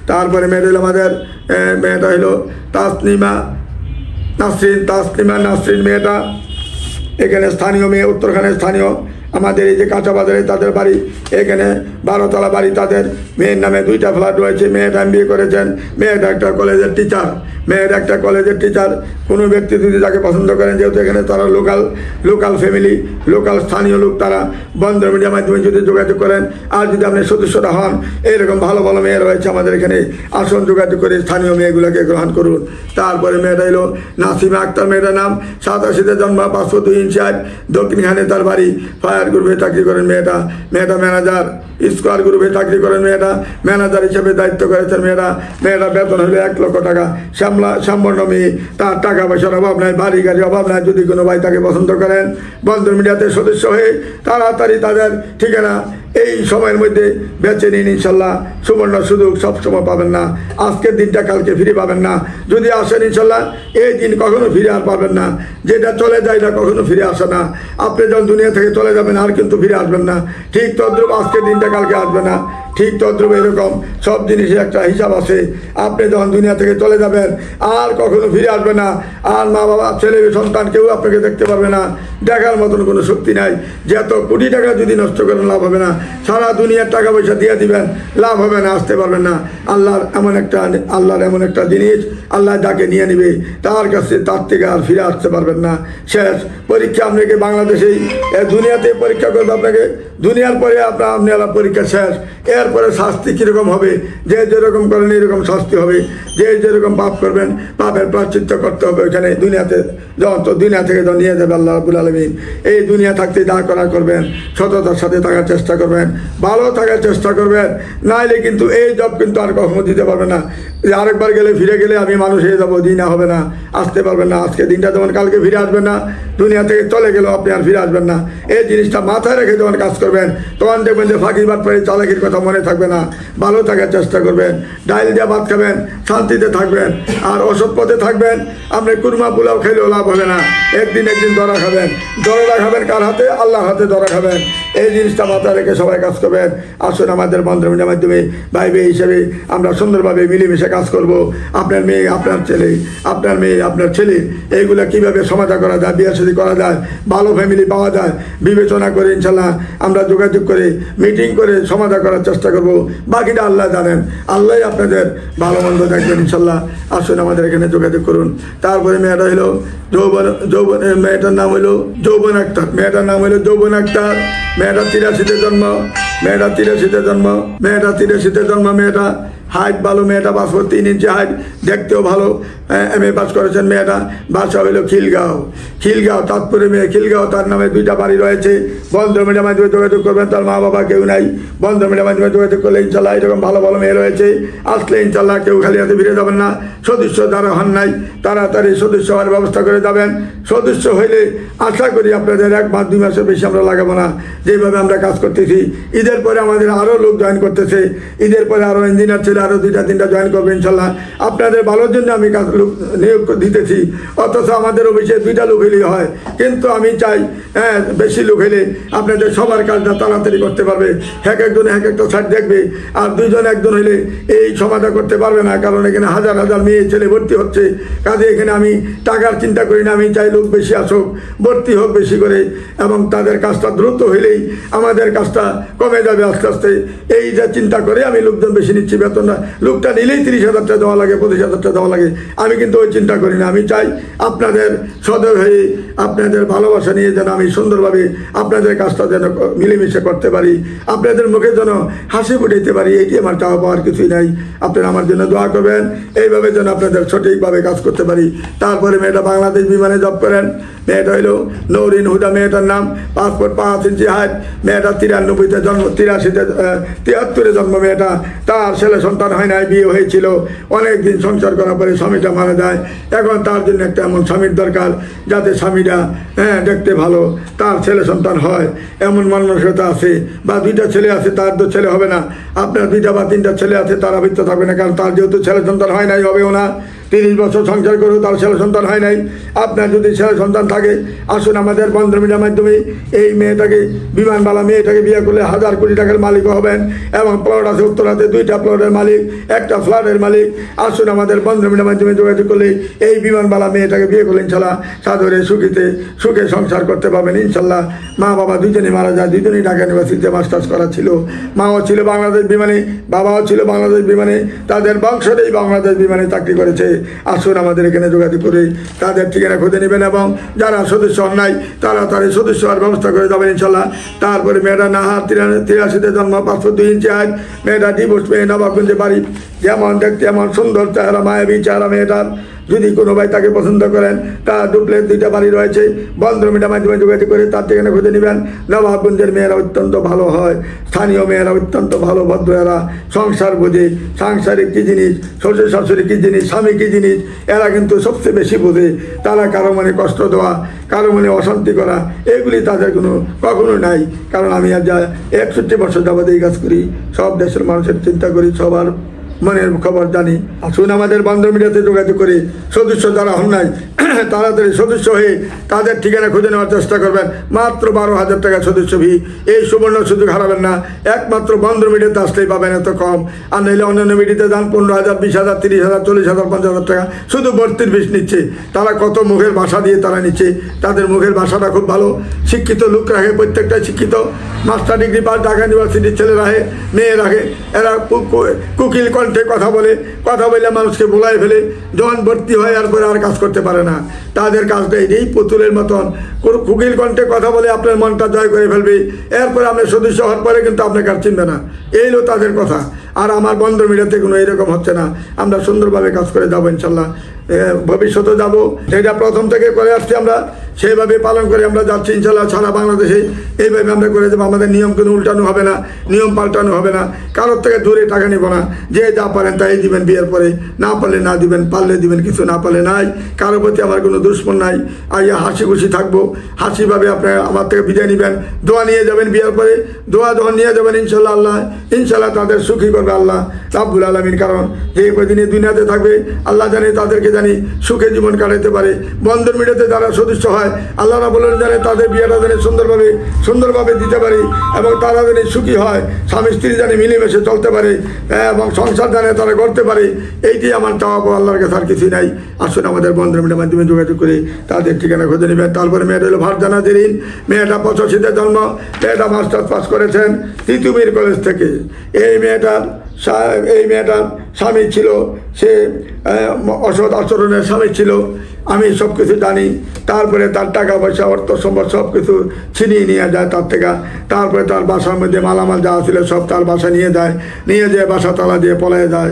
তারপরে মেয়েটা হলো আমাদের মেয়েটা হলো তাসনিমা নাসরিন মেয়েটা এখানে স্থানীয় মেয়ে, উত্তরখানের স্থানীয়। আমাদের এই যে কাঁচা বাজারে তাদের বাড়ি, এখানে 12তলা বাড়ি। তাদের মেয়ের নামে 2টা ফ্ল্যাট রয়েছে। মেয়েটা MBA করেছেন, মেয়েটা একটা কলেজের টিচার। কোনো ব্যক্তি যদি তাকে পছন্দ করেন, যেহেতু এখানে তারা লোকাল ফ্যামিলি, লোকাল স্থানীয় লোক, তারা বন্ধুমিলিয়ার মাধ্যমে যদি যোগাযোগ করেন, আর যদি আপনি সদস্যরা হন, এইরকম ভালো ভালো মেয়ে রয়েছে আমাদের এখানে। আসুন যোগাযোগ করে স্থানীয় মেয়েগুলোকে গ্রহণ করুন। তারপরে মেয়েটা হলো নাসিমা আক্তার মেয়েটার নাম, 87-তে জন্ম, 502 ইঞ্চি হাইট, দক্ষিণখানে তার বাড়ি। ফায়ার গ্রুপে চাকরি করেন মেয়েটা ম্যানেজার, স্কোয়ার গ্রুপে চাকরি করেন মেয়েটা, ম্যানেজার হিসেবে দায়িত্ব করেছেন মেয়েটা বেতন হলো 1 লক্ষ টাকা। সম্পূর্ণ মেয়ে, তার টাকা পয়সার অভাব নাই, বাড়ি গাড়ি অভাব নাই। যদি কোনো ভাই তাকে পছন্দ করেন, বন্ধুমিলিয়াতে সদস্য হয়ে তাড়াতাড়ি তাদের ঠিকানা এই সময়ের মধ্যে বেছে নিন। ইনশাল্লাহ সুবর্ণ সুযোগ সবসময় পাবেন না। আজকের দিনটা কালকে ফিরে পাবেন না। যদি আসেন ইনশাল্লাহ এই দিন কখনো ফিরে আর পাবেন না। যেটা চলে যায় না কখনো ফিরে আসে না। আপনি যখন দুনিয়া থেকে চলে যাবেন আর কিন্তু ফিরে আসবেন না। ঠিক তদ্রুপ আজকের দিনটা কালকে আসবে না, ঠিক তদ্রুপ এরকম সব জিনিসের একটা হিসাব আছে। আপনি যখন দুনিয়া থেকে চলে যাবেন আর কখনো ফিরে আসবে না। আর মা বাবা, ছেলে সন্তান কেউ আপনাকে দেখতে পারবে না, দেখার মতন কোনো শক্তি নাই। যত কোটি টাকা যদি নষ্ট করেন লাভ হবে না। সারা দুনিয়ার টাকা পয়সা দিয়ে দিবেন, লাভ হবে না, আসতে পারবেন না। আল্লাহর এমন একটা জিনিস, আল্লাহ যাকে নিয়ে নিবে তার কাছে তার থেকে আর ফিরে আসতে পারবেন না। শেষ পরীক্ষা আপনাকে বাংলাদেশেই, দুনিয়াতে পরীক্ষা করবে আপনাকে, দুনিয়ার পরে আপনার পরীক্ষা শেষ। এরপরে শাস্তি কীরকম হবে, যে যেরকম করেন এরকম শাস্তি হবে। যে যেরকম পাপ করবেন পাপের প্রায়শ্চিত্ত করতে হবে ওইখানে দুনিয়াতে। যখন তো দুনিয়া থেকে যখন নিয়ে যাবে আল্লাহ রাব্বুল আলামিন, এই দুনিয়া থাকতে যা করা করবেন, সততার সাথে থাকার চেষ্টা করবেন, ভালো থাকার চেষ্টা করবেন। নাইলে কিন্তু এই জব কিন্তু আর কখনো দিতে পারবে না। আরেকবার গেলে ফিরে গেলে আমি মানুষ হয়ে যাবো, দিন হবে না, আসতে পারবেন না। আজকে দিনটা যেমন কালকে ফিরে আসবেন না, দুনিয়া থেকে চলে গেলেও আপনি আর ফিরে আসবেন না। এই জিনিসটা মাথায় রেখে যখন কাজ করবেন, তখন দেখবেন যে ফাঁকিবাদ পরে চালাকির কথা মনে থাকবে না। ভালো থাকার চেষ্টা করবেন, ডাইল দিয়ে ভাত খাবেন, শান্তিতে থাকবেন। আর অসৎ পথে থাকবেন, আপনি কুরমা পোলাও খেলেও লাভ হবে না। একদিন ধরা খাবেন। ধরা খাবেন কার হাতে? আল্লাহর হাতে ধরা খাবেন। এই জিনিসটা মাথায় রেখে সবাই কাজ করবেন। আসুন আমাদের বন্ধুমিলের মাধ্যমে ভাই ভাই হিসেবে আমরা সুন্দরভাবে মিলেমিশে কাজ করব। আপনার মেয়ে, আপনার ছেলে, আপনার মেয়ে, আপনার ছেলে, এইগুলো কীভাবে সমাধা করা যায়, বিয়ে শাদী করা যায়, ভালো ফ্যামিলি পাওয়া যায়, বিবেচনা করে ইনশাল্লাহ আমরা যোগাযোগ করে মিটিং করে সমাধা করার চেষ্টা চেষ্টা করবো, বাকিটা আল্লাহ জানেন, আল্লাহ আপনাদের ভালো মন্দ দেখবেন ইনশাল্লাহ। আসুন আমাদের এখানে যোগাযোগ করুন। তারপরে মেয়েটা হলো যৌবন মেয়েটার নাম হলো যৌবন আক্তার, মেয়েটার নাম হলো যৌবন আক্তার। মেয়েটা 83-তে জন্ম, মেয়েটা 83-তে জন্ম। মেয়েটা হাইট ভালো, মেয়েটা 5 ফুট 3 ইঞ্চি হাইট, দেখতেও ভালো, MA পাস করেছেন। মেয়েটা বাসা হইল খিলগাঁও তাৎপুরে মেয়ে খিলগাঁও। তার নামে 2টা বাড়ি রয়েছে। বন্ধ মিডিয়ার মাধ্যমে যোগাযোগ করবেন, তার মা বাবা কেউ নাই। বন্ধ মিডিয়ার মাধ্যমে যোগাযোগ করলে ইনশাল্লাহ এরকম ভালো ভালো মেয়ে রয়েছে। আসলে ইনশাল্লাহ কেউ খালি হাতে ফিরে যাবেন না। সদস্য যারা হন নাই তাড়াতাড়ি সদস্য হওয়ার ব্যবস্থা করে যাবেন। সদস্য হইলে আশা করি আপনাদের 1 মাস 2 মাসের বেশি আমরা লাগাবো না। যেভাবে আমরা কাজ করতেছি, ঈদের পরে আমাদের আরও লোক জয়েন করতেছে। ঈদের পরে আরও ইঞ্জিনিয়ার ছেলে আরও 2-3টা জয়েন করবে ইনশাল্লাহ। আপনাদের ভালোর জন্য আমি কাজ লোক নিয়োগ দিতেছি। অথচ আমাদের অফিসে 2টা লোক হলেই হয়, কিন্তু আমি চাই বেশি লোক হলে আপনাদের সবার কাজটা তাড়াতাড়ি করতে পারবে। একজন একটা সাইড দেখবে, আর 2জন 1জন হলে এই সমাধান করতে পারবে না, কারণ এখানে হাজার হাজার মেয়ে ছেলে ভর্তি হচ্ছে। কাজে এখানে আমি টাকার চিন্তা করি না, আমি চাই লোক বেশি আসুক, ভর্তি হোক বেশি করে, এবং তাদের কাজটা দ্রুত হইলেই আমাদের কাজটা কমে যাবে আস্তে আস্তে। এই যে চিন্তা করে আমি লোকজন বেশি নিচ্ছি, বেতন না, লোকটা নিলেই 30,000 টাকা দেওয়া লাগে, 25,000 টাকা দেওয়া লাগে। আমি কিন্তু ওই চিন্তা করি না। আমি চাই আপনাদের সদয় হয়ে আপনাদের ভালোবাসা নিয়ে যেন আমি সুন্দরভাবে আপনাদের কাজটা যেন মিলেমিশে করতে পারি, আপনাদের মুখে যেন হাসি ফুটাইতে পারি। এটি আমার চাওয়া পাওয়ার কিছুই নাই। আপনারা আমার জন্য দোয়া করবেন, এইভাবে যেন আপনাদের সঠিকভাবে কাজ করতে পারি। তারপরে মেয়েটা বাংলাদেশ বিমানে জব করেন। মেয়েটা হইল নৌরিন হুদা, মেয়েটার নাম, 5 ফুট 5 ইঞ্চি হাইট। মেয়েটা 93-তে জন্ম, 73-তে জন্ম। মেয়েটা তার ছেলে সন্তান হয় নাই, বিয়ে হয়েছিল। অনেকদিন সংসার করার পরে স্বামীটা মারা যায়। এখন তার জন্য একটা এমন স্বামীর দরকার যাতে স্বামীটা দেখতে ভালো, তার ছেলে সন্তান হয়, এমন মানসিকতা আছে। বা 2টা ছেলে আছে, তার তো ছেলে হবে না। আপনার 2টা বা 3টা ছেলে আছে, তার আবৃত্ত থাকবে না, কারণ তার যেহেতু ছেলে সন্তান হয় নাই, হবেও না। 30 বছর সংসার করেও তার ছেলে সন্তান হয় নাই। আপনার যদি ছেলে সন্তান থাকে, আসুন আমাদের বন্ধ মিডিয়ার মাধ্যমে এই মেয়েটাকে, বিমানবালা মেয়েটাকে বিয়ে করলে 1000 কোটি টাকার মালিকও হবেন, এবং প্লট আছে উত্তরাতে 2টা প্লটের মালিক, একটা ফ্ল্যাটের মালিক। আসুন আমাদের বন্ধ মিডিয়ার মাধ্যমে যোগাযোগ করলে এই বিমানবালা মেয়েটাকে বিয়ে করলে ইনশাল্লাহ সাদরে সুখে সংসার করতে পারবেন ইনশাল্লাহ। মা বাবা 2জনই মারা যায়, 2জনই ঢাকা ইউনিভার্সিটিতে মাস্টার্স করা ছিল। মাও ছিল বাংলাদেশ বিমানে, বাবাও ছিল বাংলাদেশ বিমানে, তাদের বংশতেই বাংলাদেশ বিমানে চাকরি করেছে। আসুন আমাদের এখানে যোগাযোগ করে তাদের ঠিকানা খুঁজে নেবেন, এবং যারা সদস্য হন নাই তাড়াতাড়ি সদস্য হওয়ার ব্যবস্থা করে যাবেন ইনশাল্লাহ। তারপরে মেয়েটা নাহার 83-তে জন্ম, 5 ফুট 2 ইঞ্চি হাইট। মেয়েটা ডিভোর্স পেয়ে নবাবগঞ্জে বাড়ি। যেমন দেখতে এমন সুন্দর চেহারা, মায়াবী চেহারা মেয়েটার। যদি কোনো ভাই তাকে পছন্দ করেন, তার ডুপ্লেক্স 2টা বাড়ি রয়েছে। বন্ধ মিডিয়ার মাধ্যমে যোগাযোগ করে তার ঠিকানা খুঁজে নেবেন। নবাবগঞ্জের মেয়েরা অত্যন্ত ভালো হয়, স্থানীয় মেয়েরা অত্যন্ত ভালো, ভদ্র। এরা সংসার বোঝে, সাংসারিক কী জিনিস, শ্বশুর শাশুড়ি কী জিনিস, স্বামী কী জিনিস, এরা কিন্তু সবচেয়ে বেশি বোঝে। তারা কারো মনে কষ্ট দেওয়া, কারো মনে অশান্তি করা, এগুলি তাদের কখনো নাই। কারণ আমি আজ 61 বছর যাবত এই কাজ করি, সব দেশের মানুষের চিন্তা করি, সবার মনের খবর জানি। আসুন আমাদের বন্ধ মিডিয়াতে যোগাযোগ করে সদস্য যারা হন নাই তাড়াতাড়ি সদস্য হয়ে তাদের ঠিকানা খুঁজে নেওয়ার চেষ্টা করবেন। মাত্র 12,000 টাকা সদস্য ফি। এই সুবর্ণ সুযোগ হারাবেন না। একমাত্র বন্ধ মিডিয়াতে আসলেই পাবেন এত কম। আর নইলে অন্যান্য মিডিয়াতে যান 15,000, 20,000, 30,000, 40,000, 50,000 টাকা শুধু ভর্তির ফিস নিচ্ছে। তারা কত মুখের ভাষা দিয়ে তারা নিচ্ছে। তাদের মুখের ভাষাটা খুব ভালো। শিক্ষিত লোক রাখে, প্রত্যেকটাই শিক্ষিত, মাস্টার ডিগ্রি পাস, ঢাকা ইউনিভার্সিটির ছেলে রাখে, মেয়ে রাখে। এরা কুকিল কণ্ঠে কথা বলে মানুষকে বোলাই ফেলে। যখন ভর্তি হয় এরপরে আর কাজ করতে পারে না। তাদের কাজটা এই পুতুলের মতন কুকিল কণ্ঠে কথা বলে আপনার মনটা জয় করে ফেলবে। এরপরে আপনার সদস্য হওয়ার পরে কিন্তু আপনাকে আর চিনবে না। এই হলো তাদের কথা। আর আমার বন্ধ মিডিয়াতে কোনো এরকম হচ্ছে না। আমরা সুন্দরভাবে কাজ করে যাবো ইনশাল্লাহ, ভবিষ্যতে যাব। যেটা প্রথম থেকে করে আসছি আমরা, সেইভাবে পালন করে আমরা যাচ্ছি ইনশাল্লাহ সারা বাংলাদেশে। এইভাবে আমরা করে যাবো। আমাদের নিয়ম কোনো উল্টানো হবে না, নিয়ম পাল্টানো হবে না, কারোর থেকে দূরে টাকা নেব না। যে যা পারেন তাই দিবেন বিয়ের পরে, না পারলে না দিবেন, পারলে দিবেন, কিছু না পারলে নাই। কারোর প্রতি আমার কোনো দুশ্মন নাই। আইয়া হাসি খুশি থাকবো, হাসিভাবে আপনারা আমার থেকে বিদায় নেবেন। দোয়া নিয়ে যাবেন বিয়ের পরে, দোয়া যখন নিয়ে যাবেন ইনশাল্লাহ আল্লাহ ইনশাল্লাহ তাদের সুখী করবে আল্লাহ রাব্বুল আলামিন। কারণ যে কদিনে দুনিয়াতে থাকবে আল্লাহ জানে তাদেরকে জানি সুখে জীবন কাটাতে পারে। বন্ধন মিডিয়াতে যারা সদস্য হয় হয় আল্লাহ রাব্বুল আলামিন জানে তাদের বিয়েটা যেন সুন্দরভাবে দিতে পারি এবং তারা যেন সুখী হয়, স্বামী স্ত্রী যেন মিলেমিশে চলতে পারে এবং সংসার যেন তারা করতে পারে। এইটি আমার চাওয়া আল্লাহর কাছে আর কিছুই নাই। আসুন আমাদের বন্ধুর মিডিয়ার মাধ্যমে যোগাযোগ করে তাদের ঠিকানা খুঁজে নেবেন। তারপরে মেয়েটা হলো ফারজানা জেরিন, মেয়েটা 85-তে জন্ম, মেয়েটা মাস্টার্স পাস করেছেন তিতুমির কলেজ থেকে। এই মেয়েটার স্বামী ছিল, সে অসৎ আচরণের স্বামী ছিল, আমি সব কিছু জানি। তারপরে তার টাকা পয়সা অর্থ সম্পদ সব কিছু ছিনিয়ে নিয়ে যায় তার থেকে। তারপরে তার বাসার মধ্যে মালামাল যা ছিল সব তার বাসা নিয়ে যেয়ে বাসা তালা দিয়ে পলায় যায়।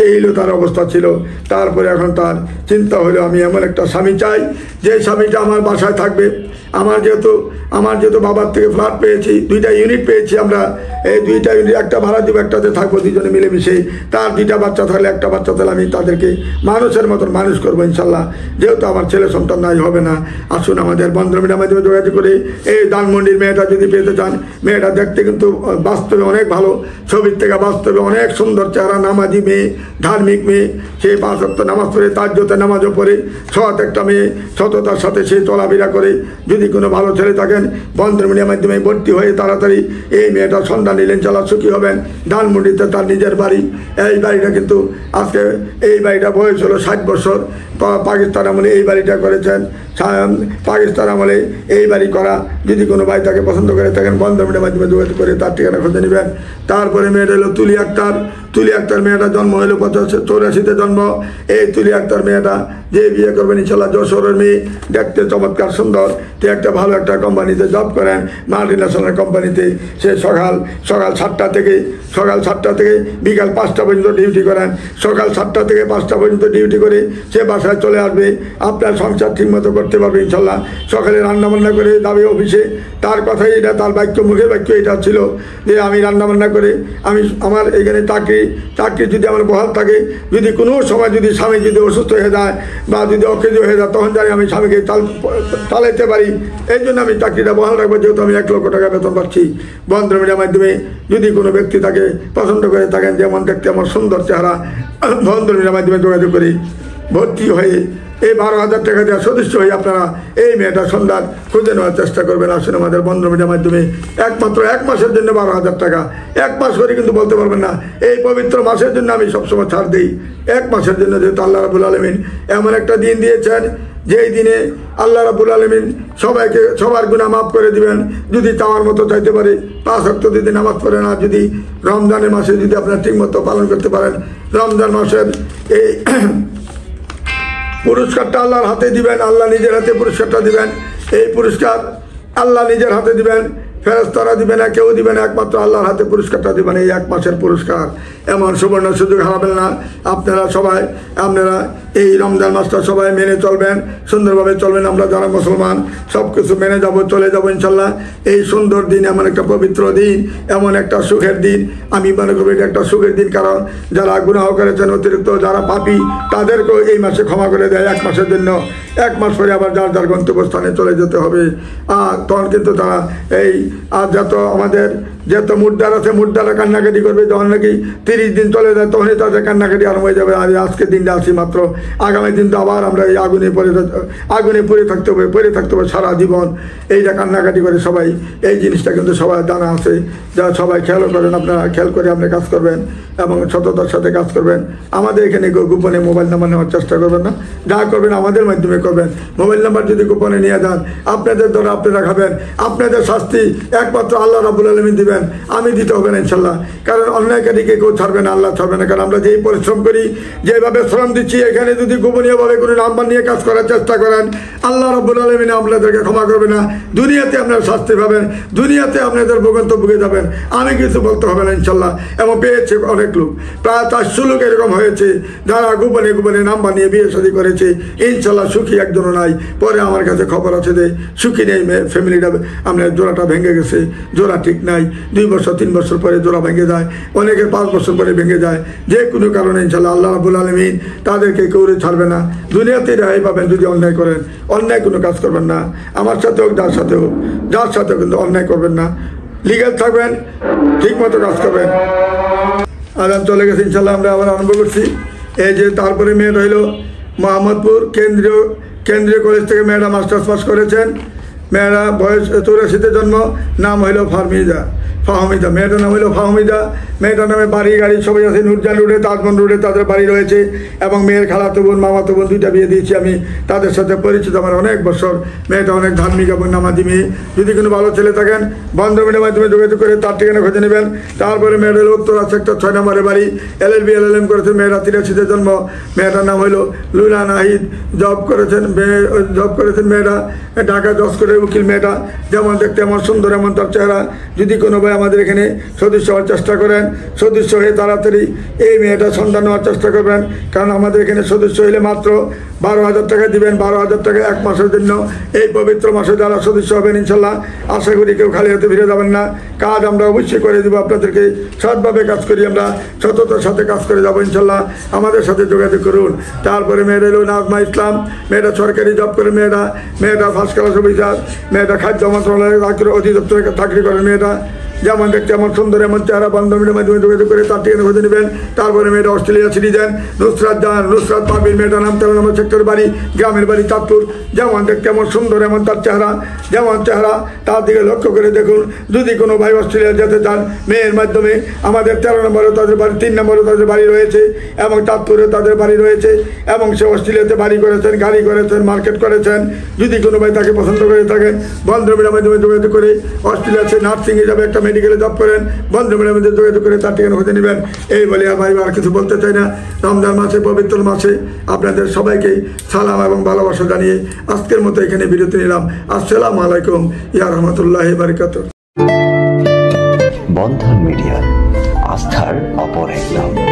এই হলো তার অবস্থা ছিল। তারপরে এখন তার চিন্তা হলো আমি এমন একটা স্বামী চাই যে স্বামীটা আমার বাসায় থাকবে। আমার যেহেতু বাবার থেকে ফ্ল্যাট পেয়েছি, 2টা ইউনিট পেয়েছি আমরা, এই 2টা ইউনিট একটা ভাড়া দিব, একটাতে থাকবো দুজনে মিলেমিশে। তার 2টা বাচ্চা থাকলে একটা বাচ্চা থাকলে আমি তাদেরকে মানুষের মতন মানুষ করবো ইনশাল্লাহ, যেহেতু আমার ছেলে সন্তান নাই হবে না। আসুন আমাদের বন্ধুর মিডিয়ার মাধ্যমে যোগাযোগ করে এই ধানমন্ডির মেয়েটা যদি পেতে চান, মেয়েটা দেখতে কিন্তু বাস্তবে অনেক ভালো, ছবির থেকে বাস্তবে অনেক সুন্দর চেহারা, নামাজি মেয়ে, ধার্মিক মেয়ে, সেই 5 ওয়াক্ত নামাজ পড়ে, তাজ্জুদের নামাজও পড়ে, সৎ একটা মেয়ে, সততার সাথে সে চলাফেরা করে। যদি কোনো ভালো ছেলে থাকেন বন্ধুর মিডিয়ার মাধ্যমে ভর্তি হয়ে তাড়াতাড়ি এই মেয়েটার সন্ধান নিলেন, চালা সুখী হবেন। ধানমন্ডিতে তার নিজের বাড়ি। এই বাড়িটা কিন্তু আজকে এই বাড়িটা বয়স হলো 60 বছর। পাকিস্তান আমলে এই বাড়িটা করেছেন, পাকিস্তান আমলে এই বাড়ি করা। যদি কোনো ভাই তাকে পছন্দ করে থাকেন বন্ধুর মিডিয়ার মাধ্যমে যোগাযোগ করে তার ঠিকানা খুঁজে নেবেন। তারপরে মেয়েটা হলো তুলি আক্তার, মেয়েটা জন্ম হলো 85-84-তে জন্ম। এই তুলি আক্তার মেয়েটা যে বিয়ে করবেন ইনশাল্লাহ যশোরের মেয়ে, দেখতে চমৎকার সুন্দর, সে একটা ভালো একটা কোম্পানিতে জব করেন, মাল্টিন্যাশনাল কোম্পানিতে। সে সকাল 7টা থেকে বিকাল 5টা পর্যন্ত ডিউটি করেন। সকাল 7টা থেকে 5টা পর্যন্ত ডিউটি করে সে বাসায় চলে আসবে, আপনার সংসার ঠিকমতো করতে পারবে ইনশাল্লাহ। সকালে রান্নাবান্না করে যাবে অফিসে। তার কথাই এটা, তার মুখের বাক্য এটা ছিল যে আমি রান্নাবান্না করে আমার এখানে চাকরি যদি আমার বহাল থাকে, যদি কোনো সময় যদি স্বামী যদি অসুস্থ হয়ে যায় বা যদি অকেজ হয়ে যায়, তখন জানি আমি স্বামীকে চালাইতে পারি। এই জন্য আমি চাকরিটা বহাল রাখবো, যেহেতু আমি 1 লক্ষ টাকা বেতন পাচ্ছি। বন্ধুর মিডিয়ার মাধ্যমে যদি কোনো ব্যক্তি তাকে পছন্দ করে থাকেন, যেমন দেখতে আমার সুন্দর চেহারা, বন্ধুর মিডিয়ার মাধ্যমে যোগাযোগ করি ভর্তি হয়ে এই 12,000 টাকা দেওয়ার সদস্য হয়ে আপনারা এই মেয়েটা সন্ধান খুঁজে নেওয়ার চেষ্টা করবেন। আসুন আমাদের বন্ধুর মিডিয়ার মাধ্যমে একমাত্র 1 মাসের জন্য 12,000 টাকা, 1 মাস করে কিন্তু বলতে পারবেন না। এই পবিত্র মাসের জন্য আমি সবসময় ছাড় দিই, 1 মাসের জন্য, যেহেতু আল্লাহ রাব্বুল আলামিন এমন একটা দিন দিয়েছেন যেই দিনে আল্লাহ রাব্বুল আলামিন সবার গুনাহ মাফ করে দিবেন যদি চাওয়ার মতো চাইতে পারে। 5 ওয়াক্ত যদি নামাজ পড়েন, আর যদি রমজানের মাসে যদি আপনারা ঠিক মতো পালন করতে পারেন, রমজান মাসের এই পুরস্কারটা আল্লাহর হাতে দিবেন, আল্লাহ নিজের হাতে পুরস্কারটা দিবেন। এই পুরস্কার আল্লাহ নিজের হাতে দিবেন, ফেরেশতারা দিবে না, কেউ দিবে না, একমাত্র আল্লাহর হাতে পুরস্কারটা দিবেন। এই 1 মাসের পুরস্কার, এমন সুবর্ণ সুযোগ হারাবেন না। আপনারা এই রমজান মাসটা সবাই মেনে চলবেন, সুন্দরভাবে চলবেন। আমরা যারা মুসলমান সব কিছু মেনে চলে যাবো ইনশাল্লাহ। এই সুন্দর দিন, এমন একটা পবিত্র দিন, এমন একটা সুখের দিন, আমি মনে করি এটা একটা সুখের দিন। কারণ যারা গুনাহ করেছেন অতিরিক্ত, যারা পাপী, তাদেরকেও এই মাসে ক্ষমা করে দেয় 1 মাসের জন্য। 1 মাস পরে আবার যার গন্তব্যস্থানে চলে যেতে হবে। আর তখন কিন্তু তারা যত মুদ্রার আছে, মুদ্রারা কান্নাকাটি করবে। যখন নাকি 30 দিন চলে যায়, তখনই তাদের কান্নাকাটি আরম্ভ হয়ে যাবে। আর আজকের দিনটা আছি মাত্র, আগামী দিন তো আবার আমরা এই আগুনে পড়ে থাকতে হবে সারা জীবন। এইটা কান্নাকাটি করে সবাই, এই জিনিসটা কিন্তু সবাই জানা আছে। যা সবাই খেয়াল করেন, আপনারা খেয়াল করে আপনি কাজ করবেন এবং সততার সাথে কাজ করবেন। আমাদের এখানে গোপনে মোবাইল নাম্বার নেওয়ার চেষ্টা করবেন না, যা করবেন আমাদের মাধ্যমে করবেন। মোবাইল নাম্বার যদি গোপনে নিয়ে যান, আপনাদের দ্বারা আপনারা খাবেন, আপনাদের শাস্তি একমাত্র আল্লাহ রাব্বুল আলামিন দিবেন, আমি দিতে হবে না ইনশাল্লাহ। কারণ অন্যায়কারীকে কেউ ছাড়বে না, আল্লাহ ছাড়বে না। কারণ আমরা যেই পরিশ্রম করি, যেভাবে শ্রম দিচ্ছি, এখানে যদি গোপনীয়ভাবে কোনো নাম্বার নিয়ে কাজ করার চেষ্টা করেন, আল্লাহ রাব্বুল আলামিন আপনাদেরকে ক্ষমা করবে না। দুনিয়াতে আপনারা শাস্তি পাবেন, দুনিয়াতে আপনাদের ভোগান্ত ভুগে যাবেন। আমি কিছু বলতে হবে না ইনশাল্লাহ। এবং পেয়েছে অনেক লোক, প্রায় 400 লোক এরকম হয়েছে যারা গোপনে নাম্বার নিয়ে বিয়ে শাদী করেছে। ইনশাল্লাহ সুখী একজনও নাই। পরে আমার কাছে খবর আছে যে সুখী নেই, ফ্যামিলিটা আপনার জোড়াটা ভেঙে গেছে, জোড়া ঠিক নাই। 2 বছর 3 বছর পরে জোড়া ভেঙে যায়, অনেকের 5 বছর পরে ভেঙে যায়। যে কোনো কারণে ইনশাল্লাহ আল্লাহ রাব্বুল আলামিন তাদেরকে কেউ ছাড়বে না। দুনিয়াতে রেহাই পাবেন যদি অন্যায় করেন। অন্যায় কোনো কাজ করবেন না, আমার সাথে হোক, যার সাথে কিন্তু অন্যায় করবেন না। লিগ্যাল থাকবেন, ঠিক মতো কাজ করবেন। আজান চলে গেছে, ইনশাল্লাহ আমরা আবার আরম্ভ করছি। এই যে তারপরে মেয়ে রইল মোহাম্মদপুর কেন্দ্রীয় কলেজ থেকে মেয়েরা মাস্টার্স পাস করেছেন। মেয়েরা বয়স 84-তে জন্ম, নাম হইল ফাহমিদা, মেয়েটার নাম হইল ফাহমিদা। মেয়েটার নামে বাড়ি গাড়ি সবাই আছে, নুরজান রোডে, তাজমহল রোডে তাদের বাড়ি রয়েছে এবং মেয়ের খালাতো বোন মামাতো বোন 2টা বিয়ে দিয়েছি আমি, তাদের সাথে পরিচিত আমার অনেক বছর। মেয়েটা অনেক ধার্মিক এবং নামাজি মেয়ে। যদি কোনো ভালো ছেলে থাকেন বন্ধমিনের মাধ্যমে যোগাযোগ করে তার ঠিকানা খুঁজে নেবেন। তারপরে মেয়েটা হলো উত্তরা সেক্টর 6 নম্বরে বাড়ি, LLB LLM করেছেন। মেয়েটা 83-তে জন্ম। মেয়েটার নাম হইল লুনা নাহিদ, জব করেছেন মেয়েটা ঢাকা 10 কোটির উকিল। মেয়েটা যেমন দেখতে এমন সুন্দর, এমন তার চেহারা। যদি কোনো ভাই আমাদের এখানে সদস্য হওয়ার চেষ্টা করেন, সদস্য হয়ে তাড়াতাড়ি এই মেয়েটা সন্ধান নেওয়ার চেষ্টা করবেন, কারণ আমাদের এখানে সদস্য হলে মাত্র 12,000 টাকা দিবেন। 12,000 টাকা 1 মাসের জন্য। এই পবিত্র মাসে যারা সদস্য হবেন ইনশাল্লাহ আশা করি কেউ খালি হাতে ফিরে যাবেন না। কাজ আমরা অবশ্যই করে দেবো আপনাদেরকে, সৎভাবে কাজ করি আমরা, সততার সাথে কাজ করে যাবো ইনশাল্লাহ। আমাদের সাথে যোগাযোগ করুন। তারপরে মেয়েটা হলো নাজমা ইসলাম, মেয়েটা সরকারি জব করে। মেয়েটা ফার্স্ট ক্লাস অফিসার। মেয়েটা খাদ্য মন্ত্রণালয়ের অধিদপ্তরে চাকরি করে। মেয়েটা যেমন দেখতে এমন সুন্দর, এমন চেহারা। বন্ধমিনের মাধ্যমে যোগাযোগ করে তার ঠিকানা খুঁজে নেবেন। তারপরে মেয়েটা অস্ট্রেলিয়া সিটিজেন, নুসরাত পারভিন। মেয়েটার নাম 13 নম্বর সেক্টর বাড়ি, গ্রামের বাড়ি চাঁদপুর। যেমন দেখতে এমন সুন্দর, এমন তার চেহারা, যেমন চেহারা তার দিকে লক্ষ্য করে দেখুন। যদি কোনো ভাই অস্ট্রেলিয়া যেতে চান মেয়ের মাধ্যমে, আমাদের 13 নম্বরে তাদের বাড়ি, 3 নম্বরে তাদের বাড়ি রয়েছে এবং চাঁদপুরে তাদের বাড়ি রয়েছে এবং সে অস্ট্রেলিয়াতে বাড়ি করেছেন, গাড়ি করেছেন, মার্কেট করেছেন। যদি কোনো ভাই তাকে পছন্দ করে থাকেন বন্ধমিনের মাধ্যমে যোগাযোগ করে, অস্ট্রেলিয়া সে নার্সিং হিসাবে একটা মেডিকেলে জব করেন, বন্ধমিনের মধ্যে যোগাযোগ করে তার ঠিকানা খুঁজে নেবেন। এই বলে ভাই আর কিছু বলতে চাই না। রমজান মাসে, পবিত্র মাসে আপনাদের সবাইকে সালাম এবং ভালোবাসা জানিয়ে আজকের মতো এখানে বিরতি নিলাম। আসসালামু আলাইকুম ইয়া রাহমাতুল্লাহি ওয়া বারাকাতুহু। বন্ধন মিডিয়া, আস্থার অপর এক নাম।